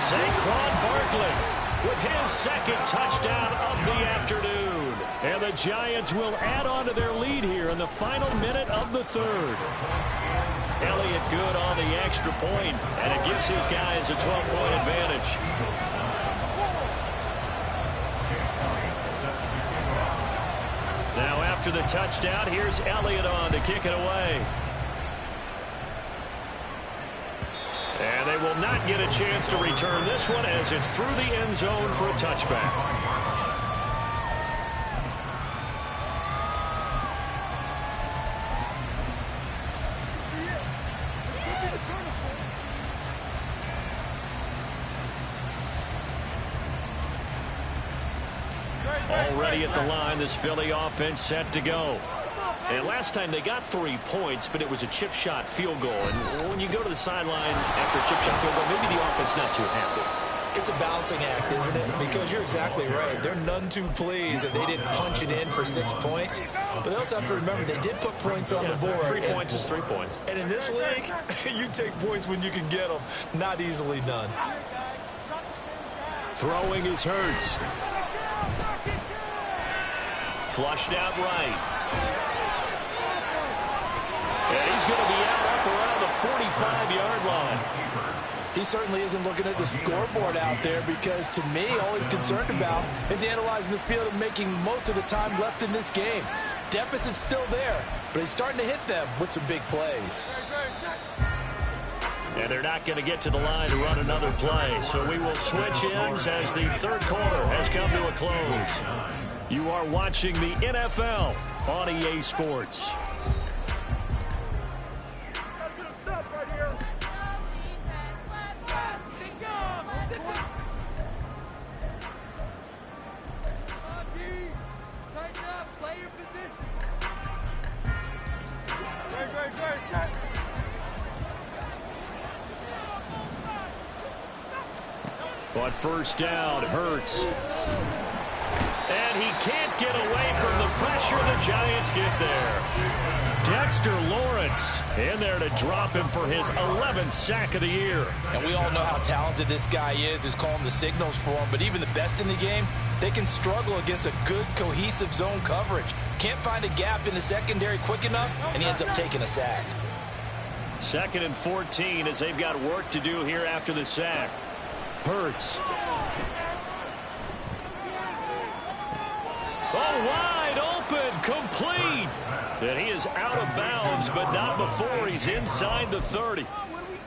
Saquon Barkley with his 2nd touchdown of the afternoon. And the Giants will add on to their lead here in the final minute of the 3rd. Elliott good on the extra point, and it gives his guys a 12-point advantage. Now after the touchdown, here's Elliott on to kick it away. And they will not get a chance to return this one as it's through the end zone for a touchback. Already at the line, this Philly offense set to go. And last time they got 3 points, but it was a chip shot field goal. And when you go to the sideline after a chip shot field goal, maybe the offense not too happy. It's a balancing act, isn't it? Because you're exactly right. They're none too pleased that they didn't punch it in for 6 points. But they also have to remember they did put points on the board. 3 points is 3 points. And in this league, you take points when you can get them. Not easily done. Throwing is Hurts. Flushed out right. And he's going to be out up around the 45-yard line. He certainly isn't looking at the scoreboard out there, because to me, all he's concerned about is analyzing the field and making most of the time left in this game. Deficit's still there, but he's starting to hit them with some big plays. And they're not going to get to the line to run another play. So we will switch ends as the 3rd quarter has come to a close. You are watching the NFL on EA Sports. On first down, Hurts. And he can't get away from the pressure. The Giants get there. Dexter Lawrence in there to drop him for his 11th sack of the year. And we all know how talented this guy is who's calling the signals for him. But even the best in the game, they can struggle against a good, cohesive zone coverage. Can't find a gap in the secondary quick enough, and he ends up taking a sack. 2nd and 14 as they've got work to do here after the sack. Hurts. Oh, wide open, complete. And he is out of bounds, but not before he's inside the 30.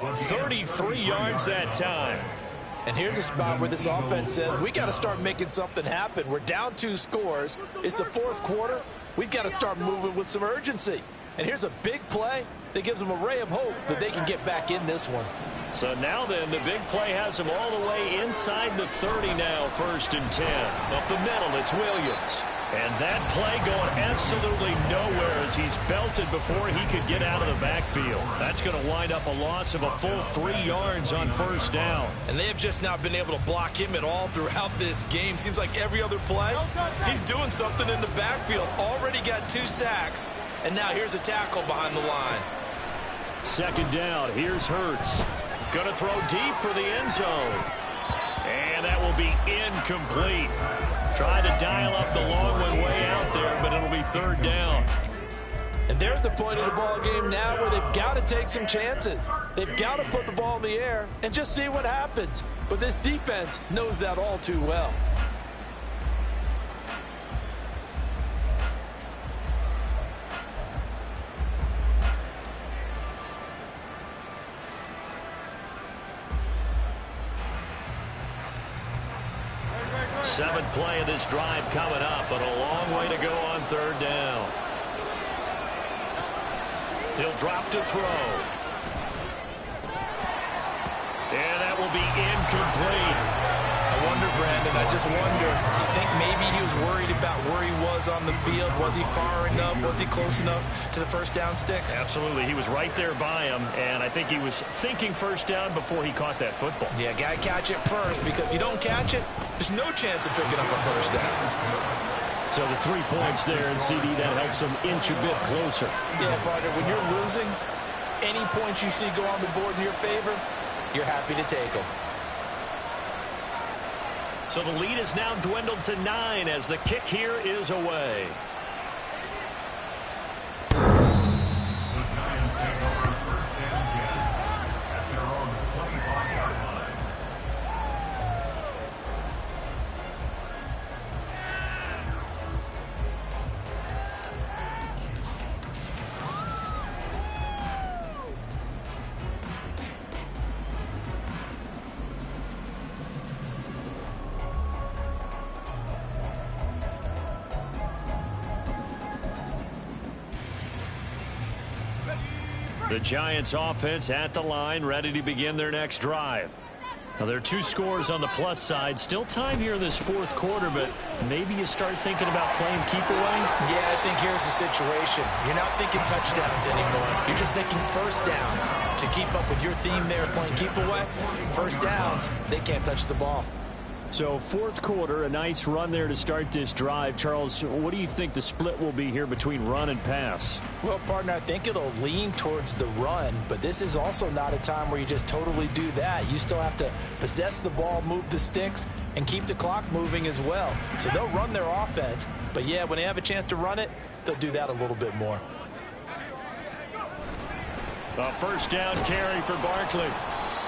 33 yards that time. And here's a spot where this offense says, we got to start making something happen. We're down 2 scores. It's the 4th quarter. We've got to start moving with some urgency. And here's a big play that gives them a ray of hope that they can get back in this one. So now then, the big play has him all the way inside the 30 now, 1st and 10. Up the middle, it's Williams. And that play going absolutely nowhere as he's belted before he could get out of the backfield. That's going to wind up a loss of a full 3 yards on 1st down. And they have just not been able to block him at all throughout this game. Seems like every other play, he's doing something in the backfield. Already got 2 sacks, and now here's a tackle behind the line. 2nd down, here's Hurts. Going to throw deep for the end zone. And that will be incomplete. Tried to dial up the long one way out there, but it'll be 3rd down. And they're at the point of the ball game now where they've got to take some chances. They've got to put the ball in the air and just see what happens. But this defense knows that all too well. Seventh play of this drive coming up, but a long way to go on 3rd down. He'll drop to throw. And that will be incomplete. I wonder, Brandon, I just wonder, you think maybe he was worried about where he was on the field? Was he far enough? Was he close enough to the 1st down sticks? Absolutely. He was right there by him, and I think he was thinking 1st down before he caught that football. Yeah, got to catch it first, because if you don't catch it, there's no chance of picking up a 1st down. So the 3 points there, and CD, that helps him inch a bit closer. Yeah, partner, when you're losing, any points you see go on the board in your favor, you're happy to take them. So the lead is now dwindled to 9 as the kick here is away. The Giants offense at the line, ready to begin their next drive. Now, there are 2 scores on the plus side. Still time here in this 4th quarter, but maybe you start thinking about playing keep away? Yeah, I think here's the situation. You're not thinking touchdowns anymore. You're just thinking 1st downs. To keep up with your theme there, playing keep away, 1st downs, they can't touch the ball. So 4th quarter, a nice run there to start this drive. Charles, what do you think the split will be here between run and pass? Well, partner, I think it'll lean towards the run, but this is also not a time where you just totally do that. You still have to possess the ball, move the sticks, and keep the clock moving as well. So they'll run their offense, but yeah, when they have a chance to run it, they'll do that a little bit more. A 1st down carry for Barkley.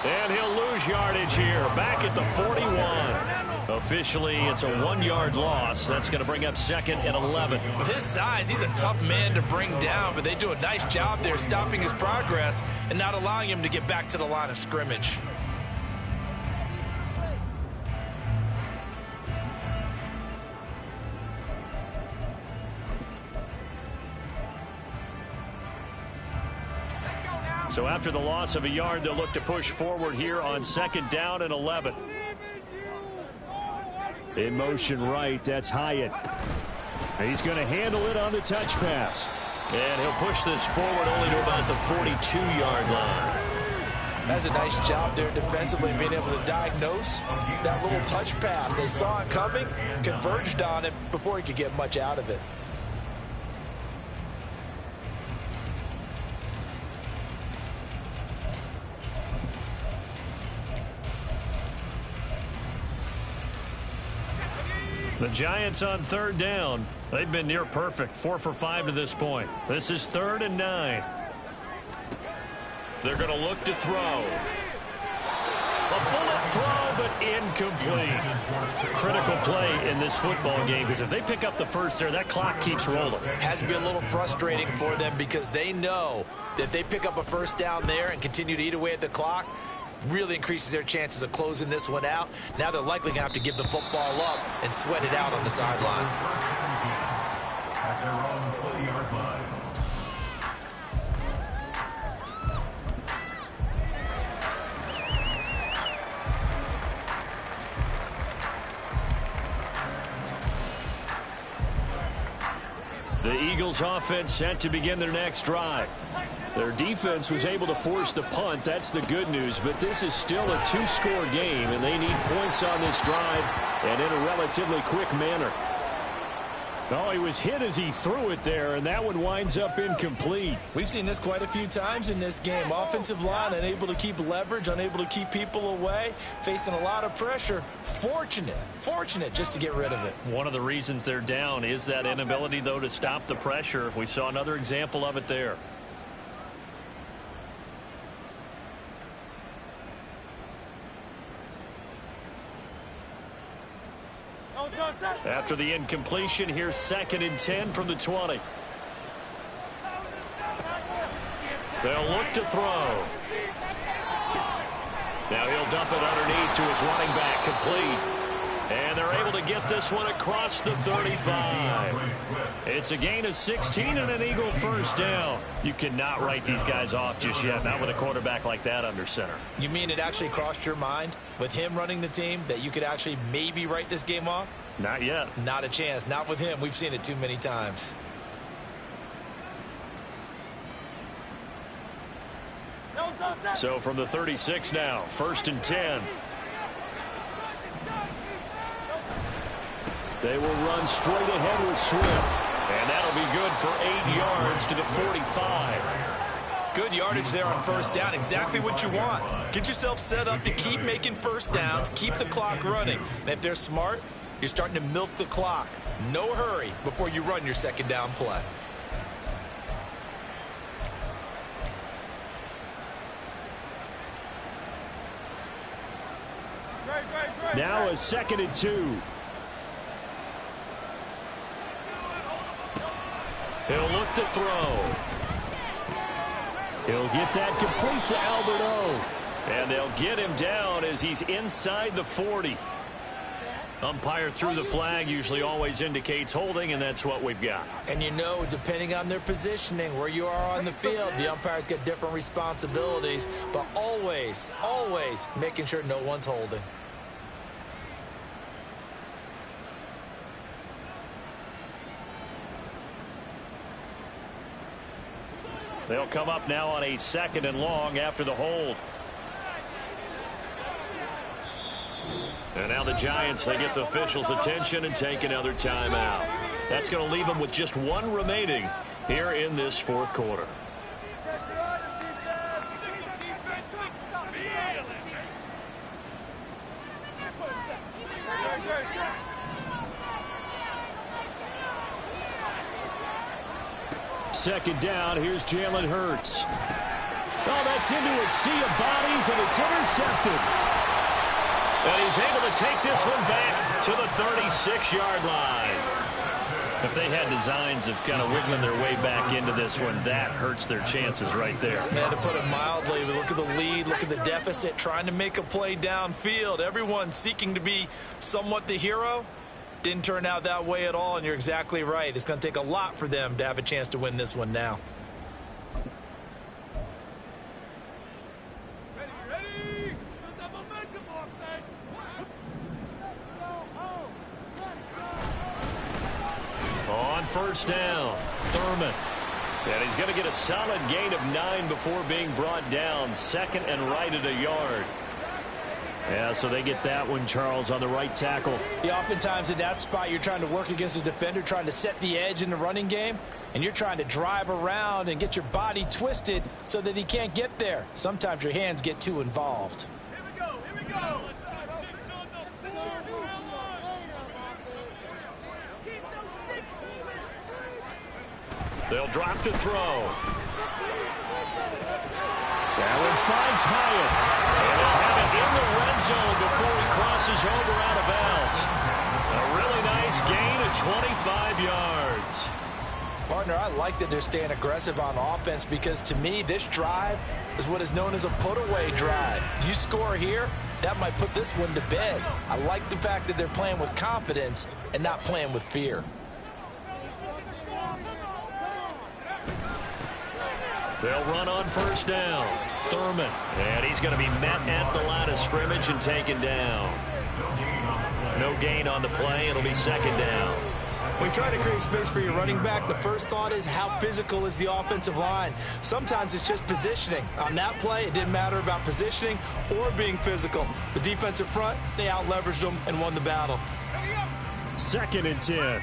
And he'll lose yardage here, back at the 41. Officially, it's a 1-yard loss. That's going to bring up 2nd and 11. With his size, he's a tough man to bring down, but they do a nice job there stopping his progress and not allowing him to get back to the line of scrimmage. So after the loss of a yard, they'll look to push forward here on 2nd down and 11. In motion right, that's Hyatt. He's going to handle it on the touch pass. And he'll push this forward only to about the 42-yard line. That's a nice job there defensively, being able to diagnose that little touch pass. They saw it coming, converged on it before he could get much out of it. The Giants on third down. They've been near perfect, 4 for 5 to this point. This is 3rd and 9. They're going to look to throw. A bullet throw, but incomplete. Critical play in this football game, because if they pick up the first there, that clock keeps rolling. Has to be a little frustrating for them because they know that if they pick up a first down there and continue to eat away at the clock, really increases their chances of closing this one out. Now they're likely going to have to give the football up and sweat it out on the sideline. The Eagles offense set to begin their next drive. Their defense was able to force the punt. That's the good news. But this is still a 2-score game, and they need points on this drive and in a relatively quick manner. Oh, he was hit as he threw it there, and that one winds up incomplete. We've seen this quite a few times in this game. Offensive line unable to keep leverage, unable to keep people away, facing a lot of pressure. Fortunate just to get rid of it. One of the reasons they're down is that inability, though, to stop the pressure. We saw another example of it there. After the incompletion, here's 2nd and 10 from the 20. They'll look to throw. Now he'll dump it underneath to his running back, complete. And they're able to get this one across the 35. It's a gain of 16 and an Eagle first down. You cannot write these guys off just yet, not with a quarterback like that under center. You mean it actually crossed your mind with him running the team that you could actually maybe write this game off? Not yet. Not a chance. Not with him. We've seen it too many times. So from the 36 now, 1st and 10. They will run straight ahead with Swift. And that'll be good for 8 yards to the 45. Good yardage there on first down. Exactly what you want. Get yourself set up to keep making first downs, keep the clock running. And if they're smart, you're starting to milk the clock. No hurry before you run your second down play. Now a 2nd and 2. He'll look to throw. He'll get that complete to Albert O. And they'll get him down as he's inside the 40. Umpire threw the flag, usually always indicates holding, and that's what we've got. And you know, depending on their positioning, where you are on the field, the umpires get different responsibilities, but always making sure no one's holding. They'll come up now on a 2nd and long after the hold. And now the Giants, they get the officials' attention and take another timeout. That's going to leave them with just 1 remaining here in this 4th quarter. Second down, here's Jalen Hurts. Oh, that's into a sea of bodies, and it's intercepted. And he's able to take this one back to the 36-yard line. If they had designs of kind of wiggling their way back into this one, that hurts their chances right there. Yeah, to put it mildly, look at the lead, look at the deficit, trying to make a play downfield. Everyone seeking to be somewhat the hero. Didn't turn out that way at all, and you're exactly right. It's going to take a lot for them to have a chance to win this one now. Ready? Put the momentum off, On first down, Thurman. And he's going to get a solid gain of 9 before being brought down. Second and right at a yard. Yeah, so they get that one, Charles, on the right tackle. Yeah, oftentimes in that spot, you're trying to work against a defender, trying to set the edge in the running game, and you're trying to drive around and get your body twisted so that he can't get there. Sometimes your hands get too involved. Here we go, here we go. They'll drop to throw. That one finds Hyatt. And they'll have it in the red zone before he crosses over out of bounds. A really nice gain of 25 yards. Partner, I like that they're staying aggressive on offense because to me, this drive is what is known as a put-away drive. You score here, that might put this one to bed. I like the fact that they're playing with confidence and not playing with fear. They'll run on first down. Thurman. And he's going to be met at the line of scrimmage and taken down. No gain on the play. It'll be second down. When you try to create space for your running back, the first thought is how physical is the offensive line. Sometimes it's just positioning. On that play, it didn't matter about positioning or being physical. The defensive front, they out-leveraged them and won the battle. Second and 10.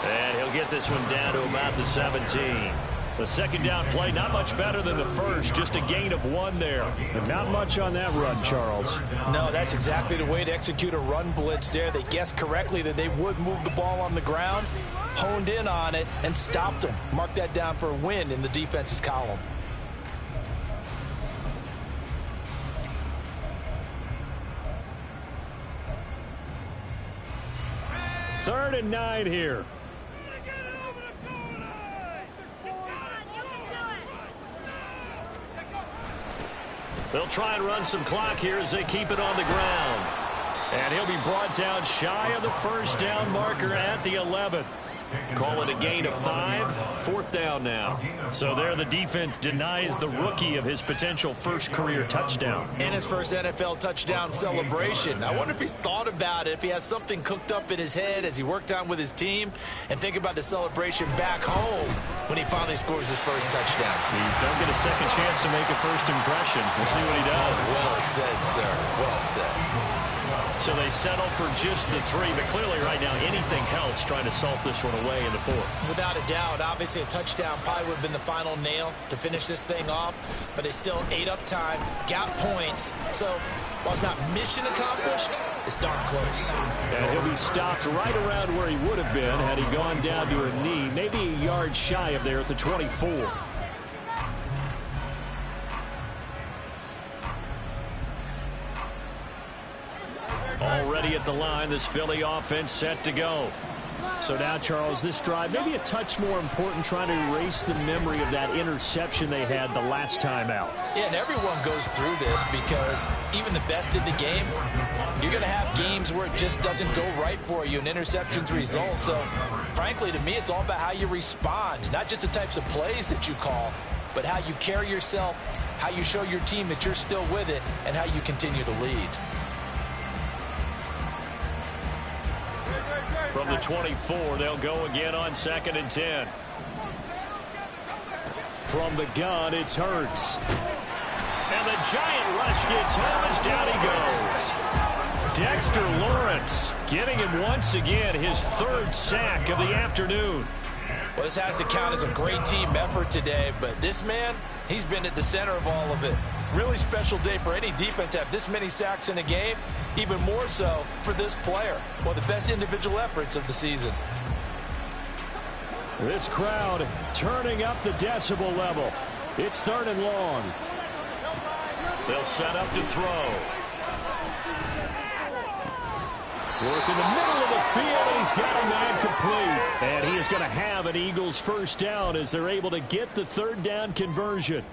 And he'll get this one down to about the 17. The second down play, not much better than the first. Just a gain of 1 there. And not much on that run, Charles. No, that's exactly the way to execute a run blitz there. They guessed correctly that they would move the ball on the ground, honed in on it, and stopped them. Mark that down for a win in the defense's column. Third and 9 here. They'll try and run some clock here as they keep it on the ground. And he'll be brought down shy of the first down marker at the 11. Call it a gain of 5. Fourth down now. So there the defense denies the rookie of his potential first career touchdown. And his first NFL touchdown celebration. I wonder if he's thought about it, if he has something cooked up in his head as he worked on with his team, and think about the celebration back home when he finally scores his first touchdown. He don't get a second chance to make a first impression. We'll see what he does. Well said, sir. Well said. So they settle for just the 3, but clearly right now anything helps trying to salt this one away in the 4th. Without a doubt, obviously a touchdown probably would have been the final nail to finish this thing off, but they still ate up time, got points, so while it's not mission accomplished, it's darn close. And he'll be stopped right around where he would have been had he gone down to a knee, maybe a yard shy of there at the 24. Already at the line, this Philly offense set to go. So now, Charles, this drive maybe a touch more important, trying to erase the memory of that interception they had the last time out. Yeah, and everyone goes through this because even the best in the game, you're going to have games where it just doesn't go right for you and interceptions result. So, frankly, to me, it's all about how you respond, not just the types of plays that you call, but how you carry yourself, how you show your team that you're still with it, and how you continue to lead. From the 24, they'll go again on second and 10. From the gun, it's Hurts. And the giant rush gets home as down he goes. Dexter Lawrence getting him once again his 3rd sack of the afternoon. Well, this has to count as a great team effort today, but this man, he's been at the center of all of it. Really special day for any defense to have this many sacks in a game, even more so for this player. One of the best individual efforts of the season. This crowd turning up the decibel level. It's 3rd and long. They'll set up to throw. Work in the middle of the field, and he's got a man complete. And he is going to have an Eagles first down as they're able to get the 3rd down conversion.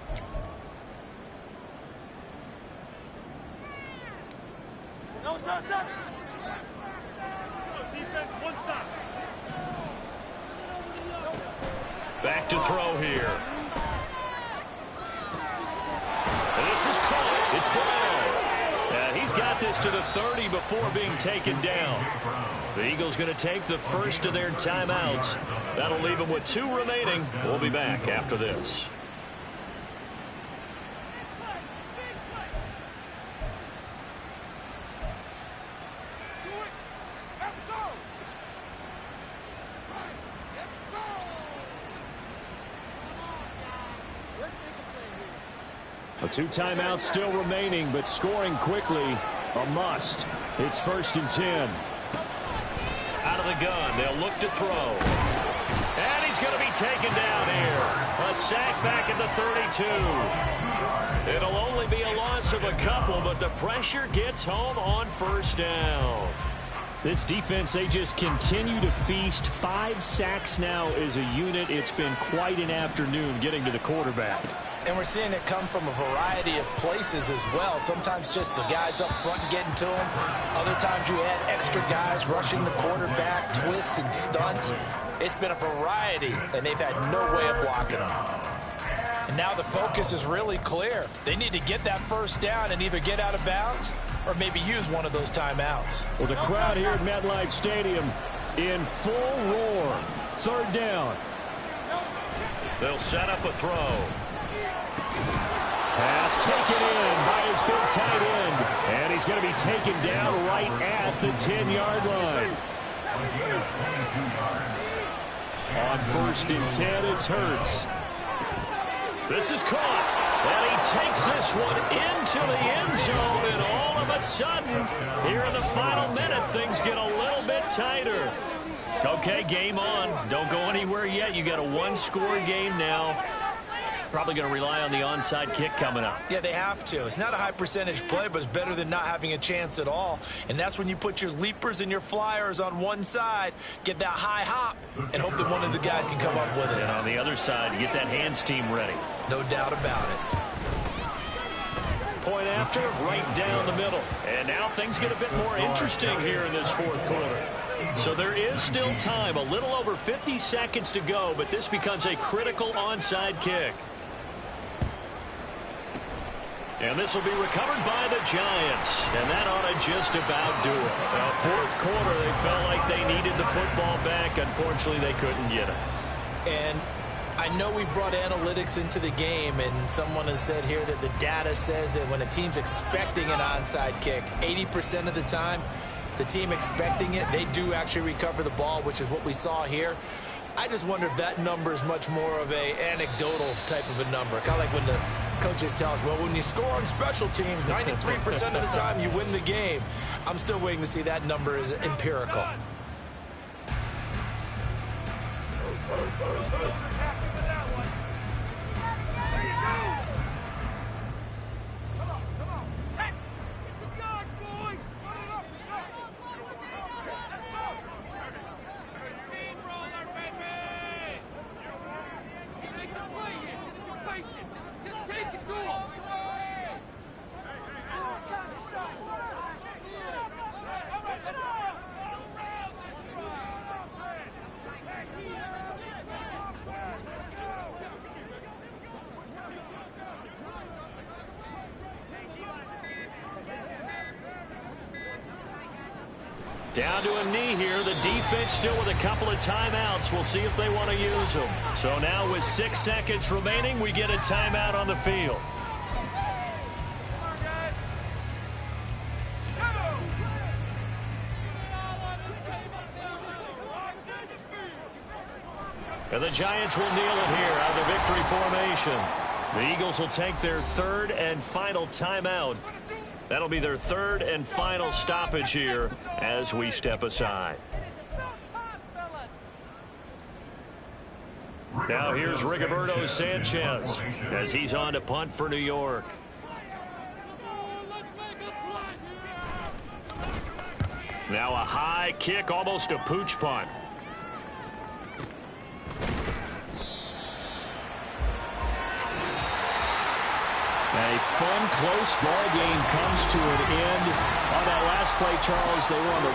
Back to throw here. And this is caught. It's Brown. And He's got this to the 30 before being taken down. The Eagles going to take the first of their timeouts. That'll leave them with 2 remaining. We'll be back after this. A 2 timeouts still remaining, but scoring quickly, a must. It's 1st and 10. Out of the gun, they'll look to throw. And he's going to be taken down here. A sack back at the 32. It'll only be a loss of a couple, but the pressure gets home on 1st down. This defense, they just continue to feast. 5 sacks now as a unit. It's been quite an afternoon getting to the quarterback. And we're seeing it come from a variety of places as well. Sometimes just the guys up front getting to him. Other times you add extra guys rushing the quarterback, twists and stunts. It's been a variety, and they've had no way of blocking them. And now the focus is really clear. They need to get that 1st down and either get out of bounds or maybe use one of those timeouts. Well, the crowd here at MetLife Stadium in full roar. 3rd down. They'll set up a throw. Pass taken in by his big tight end. And he's going to be taken down right at the 10-yard line. On 1st and 10, it's Hurts. This is caught. And he takes this one into the end zone. And all of a sudden, here in the final minute, things get a little bit tighter. Okay, game on. Don't go anywhere yet. You got a 1-score game now. Probably going to rely on the onside kick coming up. Yeah, they have to. It's not a high percentage play, but it's better than not having a chance at all. And that's when you put your leapers and your flyers on one side, get that high hop, and hope that one of the guys can come up with it. And on the other side, get that hands team ready. No doubt about it. Point after, right down the middle. And now things get a bit more interesting here in this 4th quarter. So there is still time, a little over 50 seconds to go, but this becomes a critical onside kick. And this will be recovered by the Giants. And that ought to just about do it. Now, 4th quarter, they felt like they needed the football back. Unfortunately, they couldn't get it. And I know we brought analytics into the game, and someone has said here that the data says that when a team's expecting an onside kick, 80% of the time, the team expecting it, they do actually recover the ball, which is what we saw here. I just wonder if that number is much more of a anecdotal type of a number. Kind of like when the coaches tell us, well, when you score on special teams, 93% of the time you win the game. I'm still waiting to see that number is empirical. Down to a knee here. The defense still with a couple of timeouts. We'll see if they want to use them. So now with 6 seconds remaining, we get a timeout on the field. And the Giants will kneel it here out of the victory formation. The Eagles will take their 3rd and final timeout. That'll be their 3rd and final stoppage here as we step aside. Now here's Rigoberto Sanchez as he's on to punt for New York. Now a high kick, almost a pooch punt. A fun, close ball game comes to an end. On that last play, Charles, they were on the